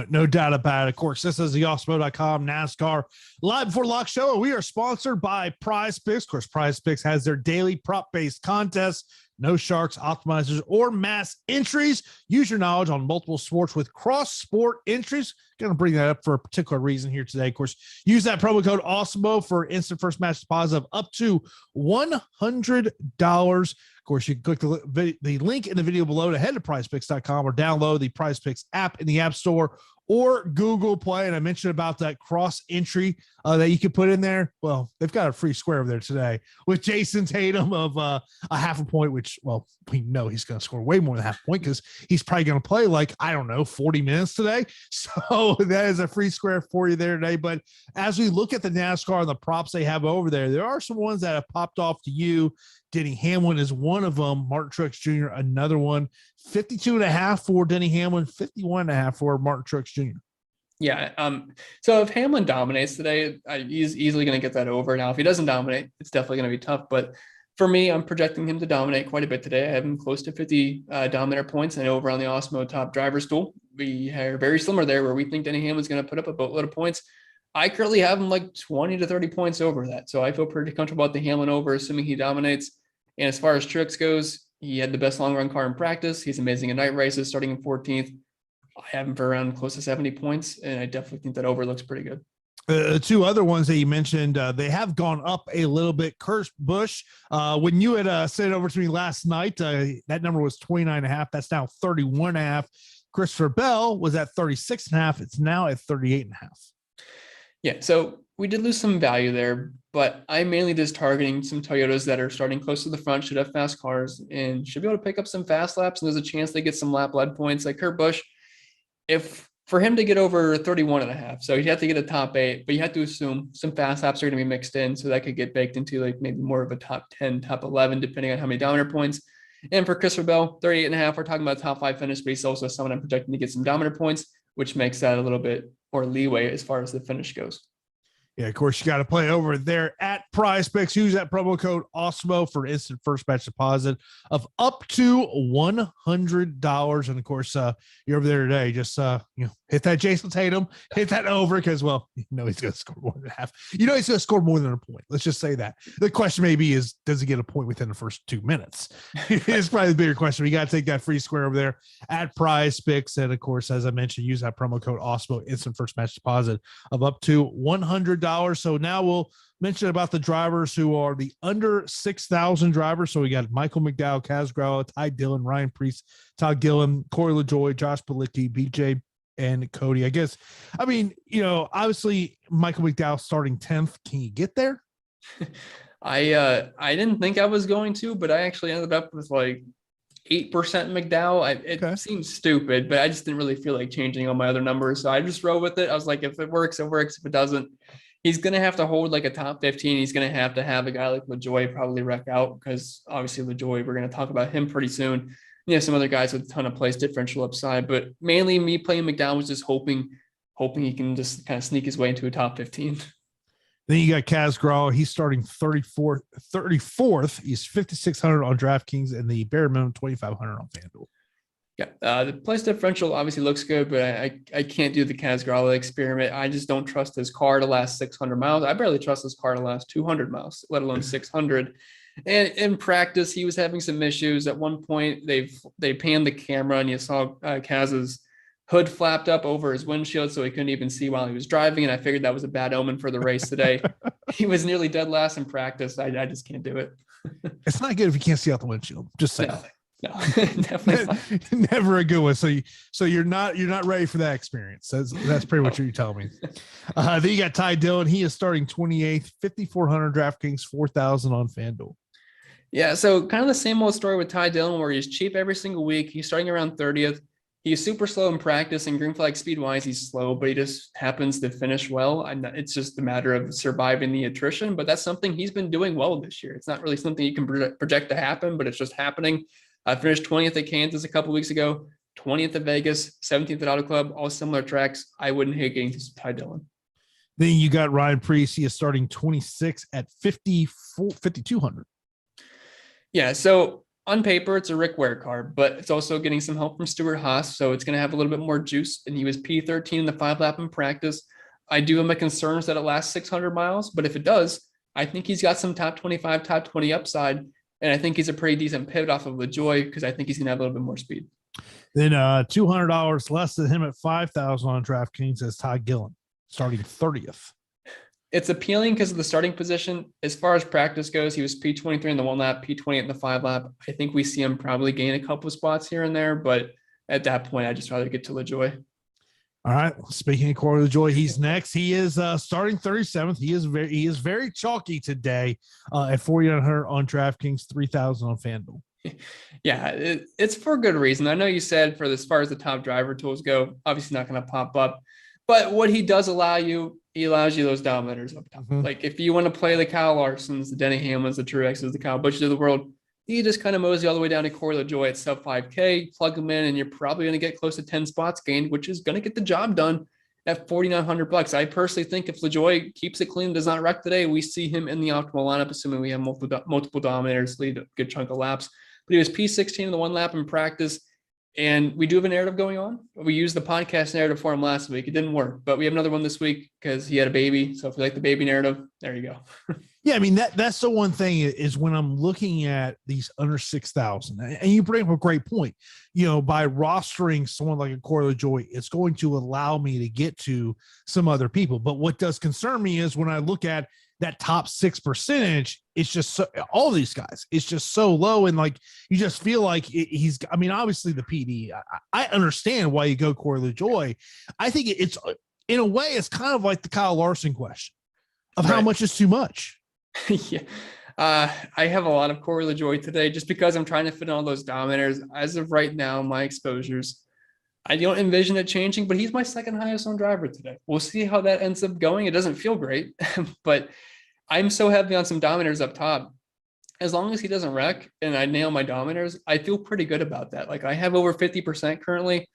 No doubt about it. Of course, this is the Awesemo.com NASCAR Live Before Lock show. We are sponsored by PrizePicks. Of course, PrizePicks has their daily prop-based contest. No sharks, optimizers, or mass entries. Use your knowledge on multiple sports with cross-sport entries. Going to bring that up for a particular reason here today. Of course, use that promo code Awesemo for instant first match deposit of up to $100. Of course, you can click the link in the video below to head to PrizePicks.com or download the PrizePicks app in the App Store or Google Play. And I mentioned about that cross entry that you can put in there. Well, they've got a free square over there today with Jason Tatum of a half a point, which, well, we know he's going to score way more than half a point because he's probably going to play 40 minutes today. So that is a free square for you there today. But as we look at the NASCAR and the props they have over there are some ones that have popped off to you. Denny Hamlin is one of them. Martin Truex Jr., another one. 52.5 for Denny Hamlin, 51.5 for Martin Truex Jr. Yeah. So if Hamlin dominates today, he's easily going to get that over. Now, if he doesn't dominate, it's definitely going to be tough. But for me, I'm projecting him to dominate quite a bit today. I have him close to 50 dominator points, and over on the Awesemo top driver stool, we are very similar there where we think Denny Hamlin's going to put up a boatload of points. I currently have him like 20 to 30 points over that. So I feel pretty comfortable about the Hamlin over, assuming he dominates. And as far as Truex goes, he had the best long run car in practice. He's amazing in night races, starting in 14th. I have him for around close to 70 points, and I definitely think that over looks pretty good. 2 other ones that you mentioned, they have gone up a little bit. Kurt Busch, when you had sent it over to me last night, that number was 29.5. That's now 31.5. Christopher Bell was at 36.5. It's now at 38.5. Yeah, so we did lose some value there, but I'm mainly just targeting some Toyotas that are starting close to the front, should have fast cars, and should be able to pick up some fast laps. And there's a chance they get some lap lead points. Like Kurt Busch, if for him to get over 31.5. So you have to get a top 8, but you have to assume some fast laps are going to be mixed in. So that could get baked into like maybe more of a top 10, top 11, depending on how many dominator points. And for Christopher Bell, 38.5, we're talking about top 5 finish, but he's also someone I'm projecting to get some dominator points, which makes that a little bit more leeway as far as the finish goes. Yeah, of course, you got to play over there at PrizePicks. Use that promo code Awesemo for instant first match deposit of up to $100. And of course, you're over there today. Just hit that Jason Tatum, hit that over because, well, he's going to score more than half. He's going to score more than a point. Let's just say that. The question maybe is, does he get a point within the first 2 minutes? It's probably the bigger question. We got to take that free square over there at PrizePicks. And of course, as I mentioned, use that promo code Awesemo, instant first match deposit of up to $100. So now we'll mention about the drivers who are the under 6,000 drivers. So we got Michael McDowell, Kaz Gralla, Ty Dillon, Ryan Preece, Todd Gilliam, Corey LaJoie, Josh Bilicki, BJ, and Cody. I guess, I mean, obviously Michael McDowell starting 10th. Can you get there? I didn't think I was going to, but I actually ended up with like 8% McDowell. It seems stupid, but I just didn't really feel like changing all my other numbers. So I just rode with it. I was like, if it works, it works. If it doesn't, he's going to have to hold like a top 15. He's going to have a guy like LaJoie probably wreck out because obviously LaJoie, we're going to talk about him pretty soon. Some other guys with a ton of place differential upside, but mainly me playing McDowell was just hoping he can just kind of sneak his way into a top 15. Then you got Kaz Gralla. He's starting 34th. He's 5,600 on DraftKings and the bare minimum 2,500 on FanDuel. Yeah, the place differential obviously looks good, but I can't do the Kaz Gralla experiment. I just don't trust his car to last 600 miles. I barely trust his car to last 200 miles, let alone 600. And in practice, he was having some issues. At one point, they panned the camera, and you saw Kaz's hood flapped up over his windshield, so he couldn't even see while he was driving. And I figured that was a bad omen for the race today. He was nearly dead last in practice. I just can't do it. It's not good if you can't see out the windshield. Just saying. No, definitely never a good one. So you're not ready for that experience. That's pretty much what you're telling me. Then you got Ty Dillon. He is starting 28th, 5,400 DraftKings, 4,000 on FanDuel. Yeah, so kind of the same old story with Ty Dillon, where he's cheap every single week. He's starting around 30th. He's super slow in practice, and green flag speed wise, he's slow, but he just happens to finish well. And it's just a matter of surviving the attrition, but that's something he's been doing well this year. It's not really something you can project to happen, but it's just happening. I finished 20th at Kansas a couple weeks ago, 20th at Vegas, 17th at Auto Club, all similar tracks. I wouldn't hate getting to Ty Dillon. Then you got Ryan Preece. He is starting 26 at 5,200. Yeah, so on paper, it's a Rick Ware car, but it's also getting some help from Stuart Haas, so it's going to have a little bit more juice. And he was P13 in the 5-lap in practice. I do have my concerns that it lasts 600 miles, but if it does, I think he's got some top 25, top 20 upside, and I think he's a pretty decent pivot off of LaJoie because I think he's going to have a little bit more speed. Then $200 less than him at 5,000 on DraftKings is Todd Gilliam, starting 30th. It's appealing because of the starting position. As far as practice goes, he was P23 in the 1-lap, P28 in the 5-lap. I think we see him probably gain a couple of spots here and there, but at that point, I'd just rather get to LaJoie. All right. Speaking of Corey LaJoie, he's next. He is starting 37th. He is very chalky today at 4,900 on DraftKings, 3,000 on FanDuel. Yeah, it's for good reason. I know you said for as far as the top driver tools go, obviously not going to pop up, but what he does allow you, he allows you those dominators up top. Mm-hmm. Like if you want to play the Kyle Larsons, the Denny Hamlins, the Truexes, the Kyle Busches of the world, you just kind of mosey all the way down to Corey LaJoie at sub 5K, plug him in, and you're probably going to get close to 10 spots gained, which is going to get the job done at $4,900. I personally think if LaJoie keeps it clean, does not wreck today, we see him in the optimal lineup, assuming we have multiple dominators lead a good chunk of laps. But he was P16 in the 1-lap in practice. And we do have a narrative going on. We used the podcast narrative for him last week. It didn't work, but we have another one this week because he had a baby. So if you like the baby narrative, there you go. Yeah, I mean, that's the one thing is when I'm looking at these under 6,000, and you bring up a great point, by rostering someone like a Corey LaJoie, it's going to allow me to get to some other people. But what does concern me is when I look at that top 6%, it's just so, all these guys, it's just so low. And like, you just feel like obviously the PD, I understand why you go Corey LaJoie. I think it's in a way, it's kind of like the Kyle Larson question of how much is too much. Yeah. I have a lot of Corey LaJoie today just because I'm trying to fit in all those dominators. As of right now, my exposures I don't envision it changing, but he's my second highest owned driver today. We'll see how that ends up going. It doesn't feel great, but I'm so heavy on some dominators up top. As long as he doesn't wreck and I nail my dominators, I feel pretty good about that. Like I have over 50% currently.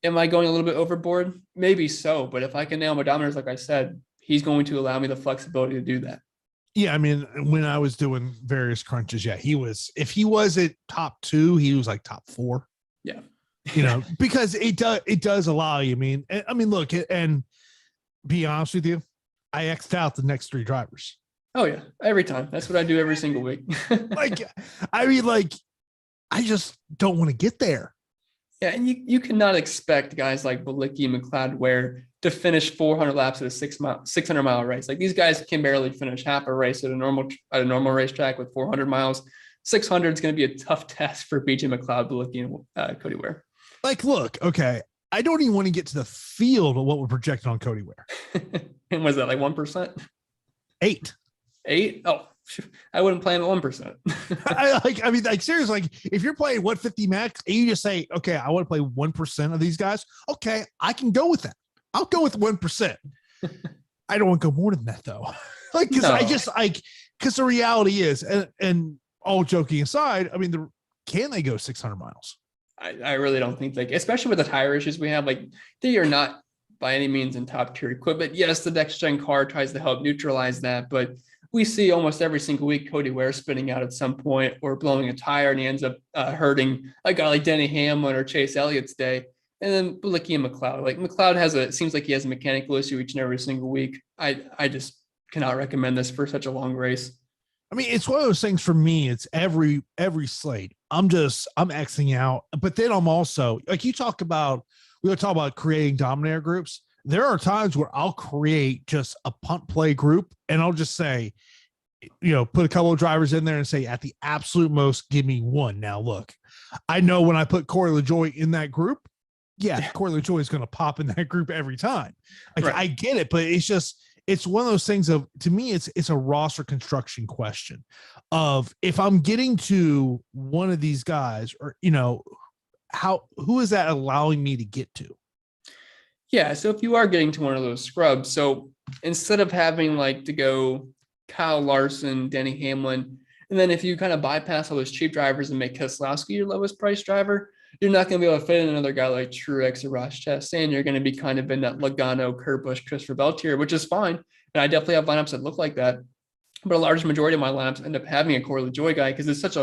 Am I going a little bit overboard?Maybe so, but if I can nail my dominators, like I said, he's going to allow me the flexibility to do that. Yeah, I mean, when I was doing various crunches, yeah, if he was at top 2, he was like top 4. Yeah. Because it does allow you. I mean, look, and be honest with you, I X'd out the next 3 drivers. Oh yeah, every time. That's what I do every single week. I just don't want to get there. Yeah, and you cannot expect guys like Bilicki and McLeod Ware to finish 400 laps at a 600-mile race. Like these guys can barely finish half a race at a normal racetrack with 400 miles. 600 is going to be a tough test for BJ McLeod, Bilicki, and Cody Ware. Like, look, okay, I don't even want to get to the field of what we're projecting on Cody Ware. And was that like 1%? 8. 8? Oh, I wouldn't play him at 1%. Seriously, if you're playing 150 max and you just say, okay, I want to play 1% of these guys. Okay, I can go with that. I'll go with 1%. I don't want to go more than that though. Because the reality is, and all joking aside, I mean, can they go 600 miles? I really don't think especially with the tire issues we have, like they are not by any means in top tier equipment. Yes, the next gen car tries to help neutralize that, but we see almost every single week Cody Ware spinning out at some point or blowing a tire, and he ends up hurting a guy like Denny Hamlin or Chase Elliott's day. And then Bilicki and McLeod. Like McLeod seems like he has a mechanical issue each and every single week. I just cannot recommend this for such a long race. I mean, it's one of those things for me. It's every slate. I'm Xing out, but then I'm also like we talk about creating dominator groups. There are times where I'll create just a punt play group and I'll just say, put a couple of drivers in there and say at the absolute most, give me one. Now look, I know when I put Cody Lajoie in that group, Cody Lajoie is going to pop in that group every time. Right. I get it, but it's one of those things to me, it's a roster construction question of if I'm getting to one of these guys or, who is that allowing me to get to? Yeah. So if you are getting to one of those scrubs, so instead of having to go Kyle Larson, Denny Hamlin, and then if you kind of bypass all those cheap drivers and make Keselowski your lowest price driver, you're not going to be able to fit in another guy like Truex or Ross Chastain. You're going to be kind of in that Logano, Kurt Busch, Christopher Bell tier, which is fine. And I definitely have lineups that look like that. But a large majority of my lineups end up having a Cody Lajoie guy because it's such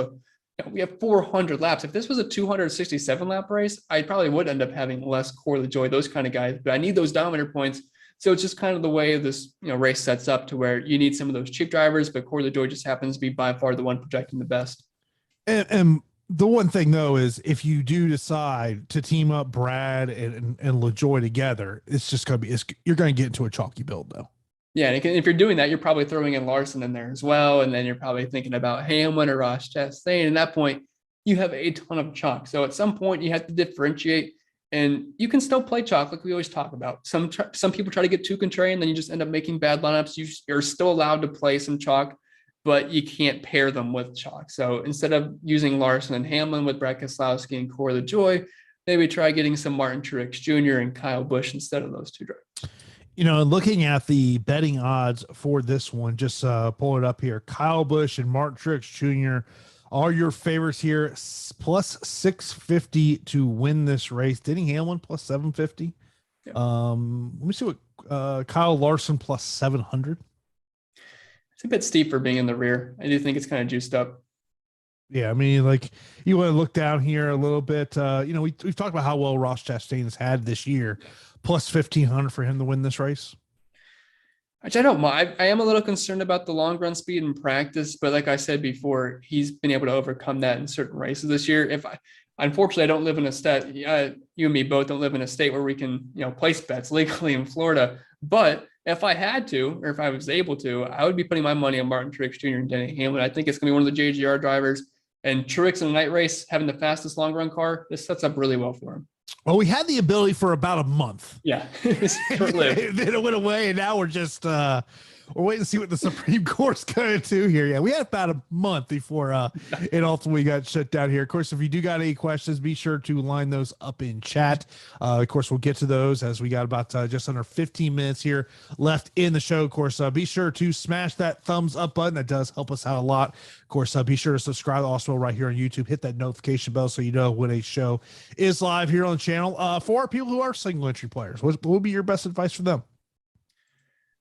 we have 400 laps. If this was a 267 lap race, I probably would end up having less Cody Lajoie, those kind of guys. But I need those dominator points. So it's just kind of the way this race sets up to where you need some of those cheap drivers, but Cody Lajoie just happens to be by far the one projecting the best. And the one thing though is if you do decide to team up Brad and Lajoie together, it's just going to be you're going to get into a chalky build though. Yeah, and if you're doing that, you're probably throwing in Larson in there as well, and then you're probably thinking about Hamlin or Ross Chastain. And at that point, you have a ton of chalk. So at some point, you have to differentiate, and you can still play chalk like we always talk about. Some people try to get too contrarian, and then you just end up making bad lineups. You're still allowed to play some chalk, but you can't pair them with chalk. So instead of using Larson and Hamlin with Brad Keselowski and Cody Lajoie, maybe try getting some Martin Truex Jr. and Kyle Busch instead of those two drivers. Looking at the betting odds for this one, just pull it up here. Kyle Busch and Martin Truex Jr. are your favorites here. Plus 650 to win this race. Denny Hamlin plus 750. Yeah. Let me see what Kyle Larson plus 700. It's a bit steep for being in the rear. I do think it's kind of juiced up. Yeah, I mean, you want to look down here a little bit. We've talked about how well Ross Chastain has had this year. Plus 1,500 for him to win this race. Which I don't mind. I am a little concerned about the long run speed in practice, but like I said before, he's been able to overcome that in certain races this year. Unfortunately, I don't live in a state. You and me both don't live in a state where we can, place bets legally in Florida. But if I had to, or if I was able to, I would be putting my money on Martin Truex Jr. and Denny Hamlin. I think it's going to be one of the JGR drivers. And Truex in a night race, having the fastest long run car, this sets up really well for him. Well, we had the ability for about a month. Yeah. Then it went away, and now we're just we're waiting to see what the Supreme Court's going to do here. Yeah, we had about a month before it ultimately got shut down here. Of course, if you do got any questions, be sure to line those up in chat. Of course, we'll get to those as we got about just under 15 minutes here left in the show. Of course, be sure to smash that thumbs up button. That does help us out a lot. Of course, be sure to subscribe also right here on YouTube. Hit that notification bell so you know when a show is live here on the channel. For people who are single entry players, what would be your best advice for them?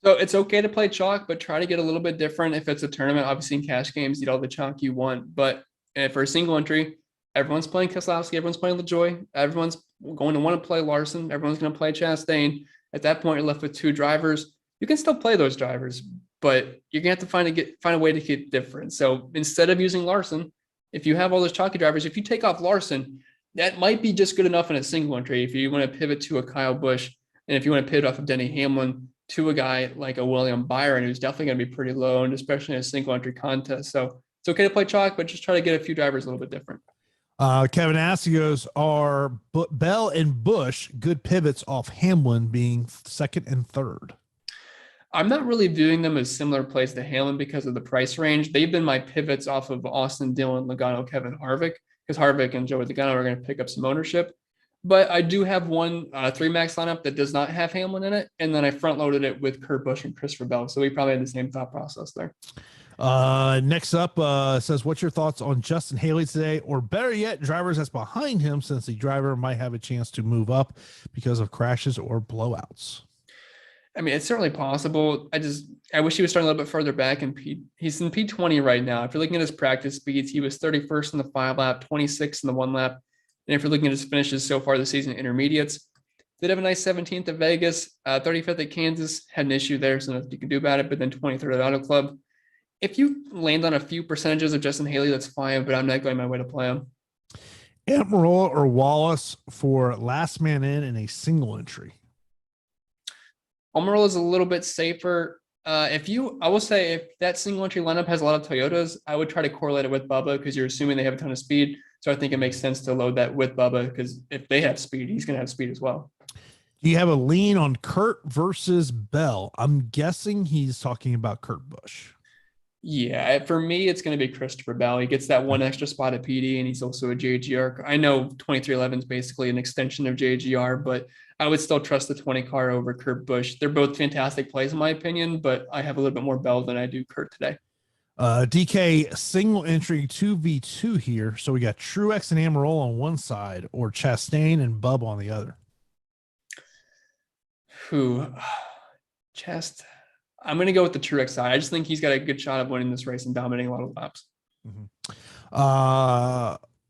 So it's okay to play chalk, but try to get a little bit different. If it's a tournament, obviously in cash games, eat all the chalk you want. But for a single entry, everyone's playing Keselowski, everyone's playing Lajoie, everyone's going to want to play Larson, everyone's going to play Chastain. At that point, you're left with two drivers. You can still play those drivers, but you're gonna have to find a way to get different. So instead of using Larson, if you have all those chalky drivers, if you take off Larson, that might be just good enough in a single entry. If you want to pivot to a Kyle Busch, and if you want to pivot off of Denny Hamlin to a guy like a William Byron, who's definitely going to be pretty low, and especially in a single entry contest. So it's okay to play chalk, but just try to get a few drivers a little bit different. Kevin asks, he goes, are Bell and Busch good pivots off Hamlin being second and third? I'm not really viewing them as similar plays to Hamlin because of the price range. They've been my pivots off of Austin Dillon, Logano, Kevin Harvick, because Harvick and Joey Logano are going to pick up some ownership. But I do have one 3-max lineup that does not have Hamlin in it, and then I front-loaded it with Kurt Busch and Christopher Bell. So we probably had the same thought process there. Next up says, what's your thoughts on Justin Haley today, or better yet, drivers that's behind him, since the driver might have a chance to move up because of crashes or blowouts? I mean, it's certainly possible. I wish he was starting a little bit further back in he's in P20 right now. If you're looking at his practice speeds, he was 31st in the 5-lap, 26th in the 1-lap. And if you're looking at his finishes so far this season, intermediates, did have a nice 17th at Vegas, 35th at Kansas, had an issue there, so nothing you can do about it, but then 23rd at Auto Club. If you land on a few percentages of Justin Haley, that's fine, but I'm not going my way to play him. Amarola or Wallace for last man in a single entry? Almirola is a little bit safer. I will say if that single entry lineup has a lot of Toyotas, I would try to correlate it with Bubba because you're assuming they have a ton of speed. So I think it makes sense to load that with Bubba because if they have speed, he's going to have speed as well. Do you have a lean on Kurt versus Bell? I'm guessing he's talking about Kurt Busch. Yeah, for me, it's going to be Christopher Bell. He gets that one extra spot at PD, and he's also a JGR. I know 2311 is basically an extension of JGR, but I would still trust the 20 car over Kurt Busch. They're both fantastic plays, in my opinion, but I have a little bit more Bell than I do Kurt today. DK single entry 2v2 here. So we got Truex and Amarola on one side, or Chastain and Bub on the other. I'm going to go with the Truex side. I just think he's got a good shot of winning this race and dominating a lot of laps.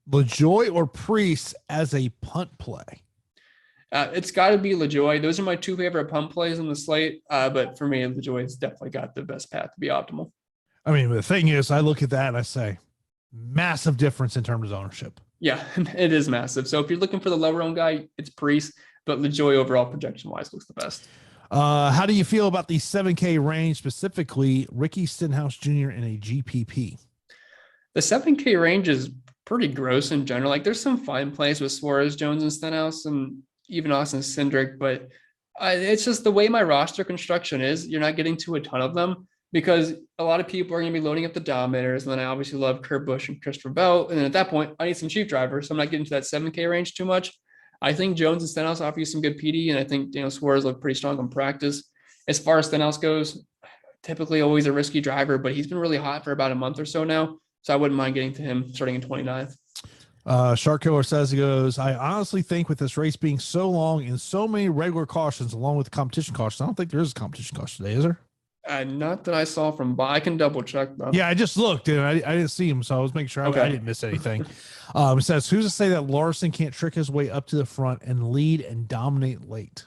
Lajoie or Priest as a punt play? It's got to be Lajoie. Those are my two favorite punt plays on the slate. But for me, Lajoie's definitely got the best path to be optimal. I mean, the thing is, I look at that and I say, massive difference in terms of ownership. Yeah, it is massive. So if you're looking for the lower owned guy, it's Priest, but Lajoie overall projection wise looks the best. How do you feel about the 7K range, specifically Ricky Stenhouse Jr. in a GPP? The 7K range is pretty gross in general. Like there's some fine plays with Suarez, Jones, and Stenhouse, and even Austin Cindric, but it's just the way my roster construction is. You're not getting to a ton of them because a lot of people are going to be loading up the dominators. And then I obviously love Kurt Busch and Christopher Bell. And then at that point, I need some cheap drivers. So I'm not getting to that 7K range too much. I think Jones and Stenhouse offer you some good PD. And I think Suarez look pretty strong in practice. As far as Stenhouse goes, typically always a risky driver, but he's been really hot for about a month or so now. So I wouldn't mind getting to him starting in 29th. Shark Killer says, he goes, I honestly think with this race being so long and so many regular cautions along with competition cautions, I don't think there is a competition caution today, is there? Not that I saw from Bob. I can double check though. Yeah, I just looked and I didn't see him, so I was making sure I didn't miss anything. It says, who's to say that Larson can't trick his way up to the front and lead and dominate late?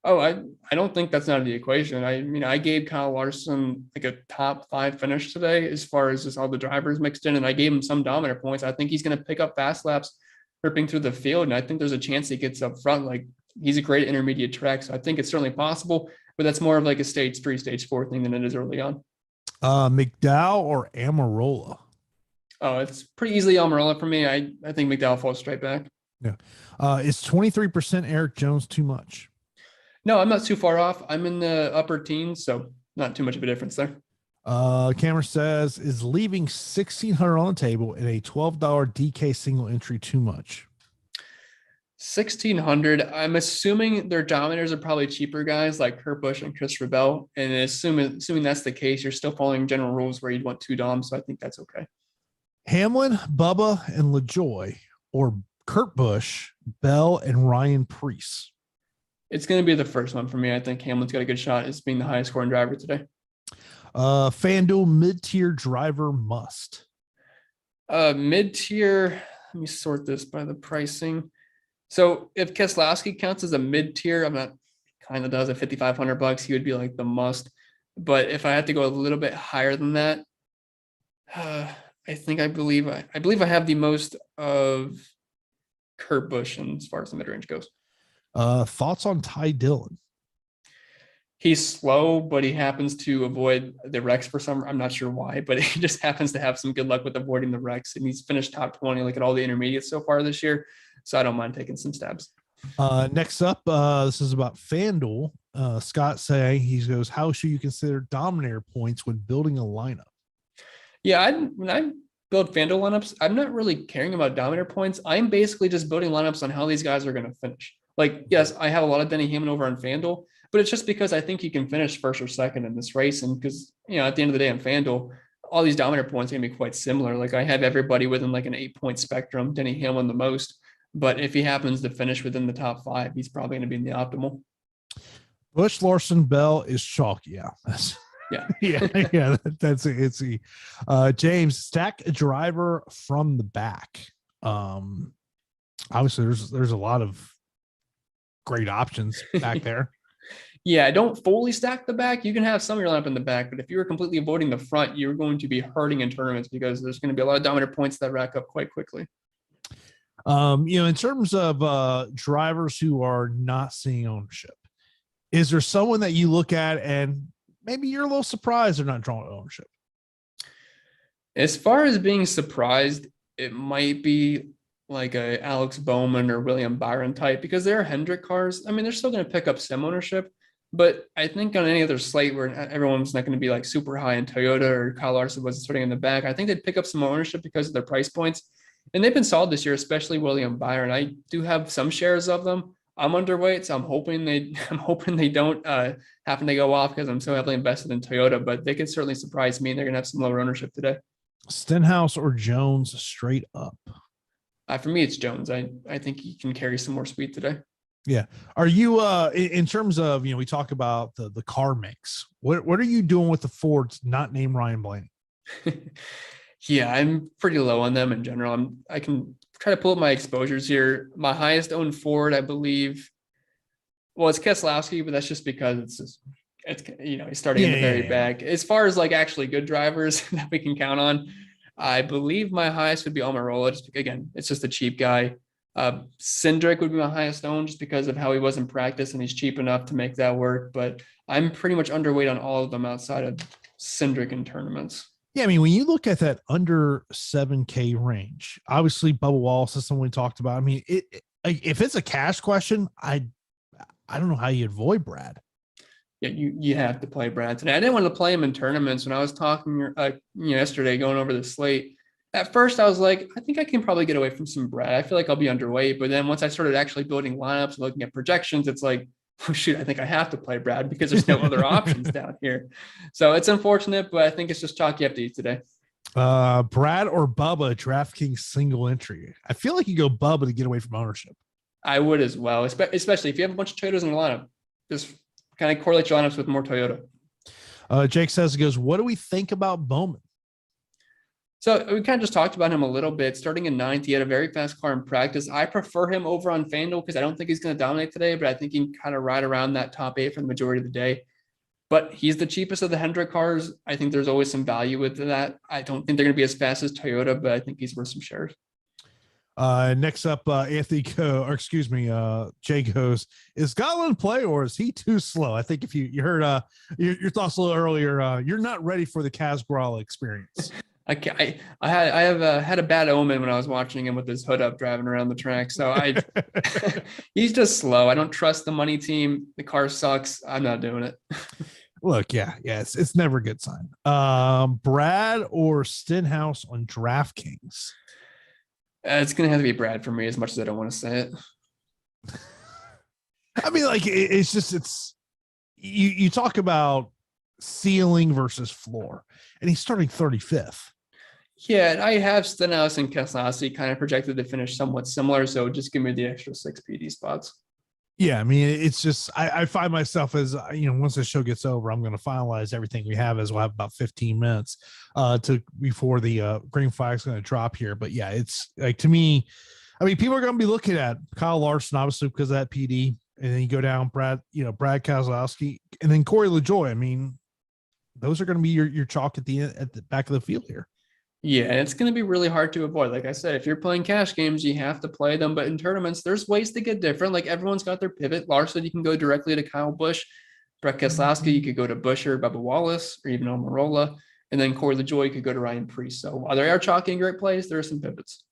Oh, I don't think that's out of the equation. I mean, I gave Kyle Larson like a top 5 finish today as far as just all the drivers mixed in, and I gave him some dominant points. I think he's going to pick up fast laps ripping through the field, and I think there's a chance he gets up front. Like he's a great intermediate track, so I think it's certainly possible, but that's more of like a stage 3, stage 4 thing than it is early on. McDowell or Amarola? Oh, it's pretty easily Almirola for me. I think McDowell falls straight back. Yeah. Is 23% Eric Jones too much? No, I'm not too far off. I'm in the upper teens, so not too much of a difference there. Cameron says, is leaving $1,600 on the table in a $12 DK single entry too much? 1,600. I'm assuming their dominators are probably cheaper guys like Kurt Busch and Chris Rebel. And assuming that's the case, you're still following general rules where you'd want 2 doms. So I think that's okay. Hamlin, Bubba, and Lajoie, or Kurt Busch, Bell, and Ryan Preece? It's going to be the first one for me. I think Hamlin's got a good shot as being the highest scoring driver today. FanDuel mid-tier driver must. Mid-tier, let me sort this by the pricing. So if Keselowski counts as a mid-tier, I'm not kind of does at $5,500, he would be like the must. But if I had to go a little bit higher than that, I believe I have the most of Kurt Busch as far as the mid-range goes. Thoughts on Ty Dillon? He's slow, but he happens to avoid the wrecks for some. I'm not sure why, but he just happens to have some good luck with avoiding the wrecks. And he's finished top 20, like at all the intermediates so far this year. So I don't mind taking some stabs. Next up, this is about FanDuel. Scott saying, he goes, how should you consider dominator points when building a lineup? Yeah, when I build FanDuel lineups, I'm not really caring about dominator points. I'm basically just building lineups on how these guys are going to finish. Like, yes, I have a lot of Denny Hamlin over on FanDuel, but it's just because I think he can finish first or second in this race. And because, at the end of the day on FanDuel, all these dominator points are going to be quite similar. Like I have everybody within like an 8-point spectrum, Denny Hamlin the most. But if he happens to finish within the top 5, he's probably going to be in the optimal. Busch, Larson, Bell is chalky. Yeah. yeah. That's it's James, stack a driver from the back. Obviously there's a lot of great options back there. Yeah, don't fully stack the back. You can have some of your lineup in the back, but if you were completely avoiding the front, you're going to be hurting in tournaments because there's going to be a lot of dominator points that rack up quite quickly. In terms of drivers who are not seeing ownership, is there someone that you look at and maybe you're a little surprised they're not drawing ownership? As far as being surprised, it might be like a Alex Bowman or William Byron type because they're Hendrick cars. I mean, they're still going to pick up sim ownership, but I think on any other slate where everyone's not going to be like super high in Toyota or Kyle Larson was starting in the back, I think they'd pick up some ownership because of their price points. And they've been solid this year, especially William Byron. I do have some shares of them. I'm underweight, so I'm hoping they don't happen to go off because I'm so heavily invested in Toyota, but they could certainly surprise me and they're going to have some lower ownership today. Stenhouse or Jones straight up? For me, it's Jones. I think he can carry some more speed today. Yeah. Are you in terms of, we talk about the car mix, what are you doing with the Fords not named Ryan Blaney? Yeah, I'm pretty low on them in general. I can try to pull up my exposures here. My highest owned Ford, I believe, it's Keselowski, but that's just because he's starting in the very back. As far as like actually good drivers that we can count on, I believe my highest would be Almirola. Just again, it's just a cheap guy. Cindric would be my highest owned just because of how he was in practice and he's cheap enough to make that work. But I'm pretty much underweight on all of them outside of Cindric in tournaments. Yeah, I mean, when you look at that under 7K range, obviously Bubba Wallace is someone we talked about. I mean, if it's a cash question, I don't know how you avoid Brad. Yeah, you have to play Brad today. I didn't want to play him in tournaments. When I was talking yesterday, going over the slate, at first I was like, I think I can probably get away from some Brad. I feel like I'll be underweight. But then once I started actually building lineups and looking at projections, it's like, oh shoot, I think I have to play Brad because there's no other options down here. So it's unfortunate, but I think it's just chalk you have to eat today. Brad or Bubba, DraftKings single entry. I feel like you go Bubba to get away from ownership. I would as well, especially if you have a bunch of Toyotas in the lineup. Just kind of correlate your lineups with more Toyota. Jake says, he goes, what do we think about Bowman? So we kind of just talked about him a little bit. Starting in 9th, he had a very fast car in practice. I prefer him over on FanDuel because I don't think he's going to dominate today, but I think he can kind of ride around that top 8 for the majority of the day. But he's the cheapest of the Hendrick cars. I think there's always some value with that. I don't think they're going to be as fast as Toyota, but I think he's worth some shares. Next up, Jay goes, is Scotland play or is he too slow? I think if you heard your thoughts a little earlier, you're not ready for the Kaz Grala experience. I have had a bad omen when I was watching him with his hood up driving around the track. So he's just slow. I don't trust the money team. The car sucks. I'm not doing it. Look, it's never a good sign. Brad or Stenhouse on DraftKings? It's going to have to be Brad for me, as much as I don't want to say it. I mean, like, it's you talk about ceiling versus floor, and he's starting 35th. Yeah, and I have Stenhouse and Keselowski kind of projected to finish somewhat similar, so just give me the extra 6 PD spots. Yeah, I mean, it's just I find myself as once the show gets over, I'm going to finalize everything we have, as we'll have about 15 minutes before the green flag's going to drop here. But yeah, it's like, to me, I mean, people are going to be looking at Kyle Larson obviously because of that PD, and then you go down Brad Keselowski, and then Cody Lajoie. I mean, those are going to be your chalk at the back of the field here. Yeah, and it's going to be really hard to avoid. Like I said, if you're playing cash games, you have to play them. But in tournaments, there's ways to get different. Like, everyone's got their pivot. Larson, you can go directly to Kyle Busch. Brett Keselowski, you could go to Buescher, Bubba Wallace, or even Almirola. And then Cody Lajoie, you could go to Ryan Preece. So while there are chalky and great plays, there are some pivots.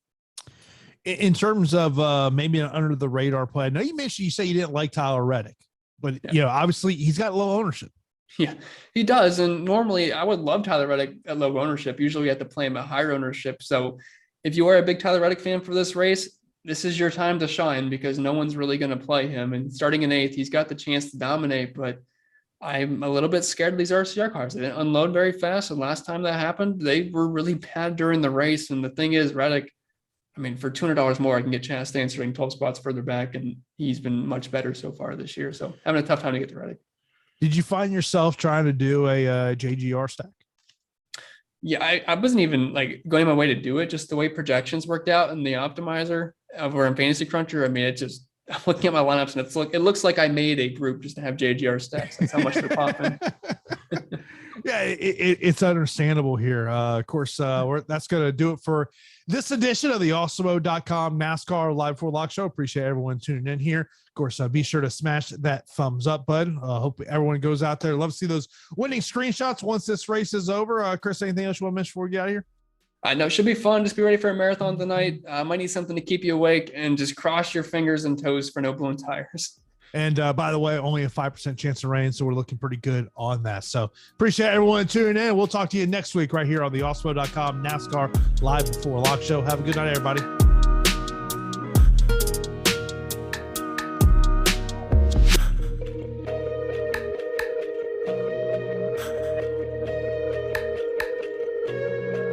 In terms of maybe an under the radar play, I know you say you didn't like Tyler Reddick, but obviously he's got low ownership. Yeah, he does. And normally I would love Tyler Reddick at low ownership. Usually we have to play him at higher ownership. So if you are a big Tyler Reddick fan for this race, this is your time to shine, because no one's really going to play him. And starting in 8th, he's got the chance to dominate, but I'm a little bit scared of these RCR cars. They didn't unload very fast. And last time that happened, they were really bad during the race. And the thing is, Reddick, I mean, for $200 more, I can get Chastain starting 12 spots further back, and he's been much better so far this year. So having a tough time to get to Reddick. Did you find yourself trying to do a JGR stack? Yeah, I wasn't even like going my way to do it. Just the way projections worked out in the optimizer over in Fantasy Cruncher. I mean, I'm looking at my lineups, and it looks like I made a group just to have JGR stacks. That's how much they're popping. Yeah, it's understandable here. Of course, that's going to do it for this edition of the Awesemo.com NASCAR Live 4 Lock Show. Appreciate everyone tuning in here. Of course, be sure to smash that thumbs up button. Hope everyone goes out there. Love to see those winning screenshots once this race is over. Chris, anything else you want to mention before we get out of here? I know it should be fun. Just be ready for a marathon tonight. Might need something to keep you awake, and just cross your fingers and toes for no blown tires. And by the way, only a 5% chance of rain, so we're looking pretty good on that. So appreciate everyone tuning in. We'll talk to you next week right here on the Awesemo.com NASCAR Live 4 Lock Show. Have a good night, everybody.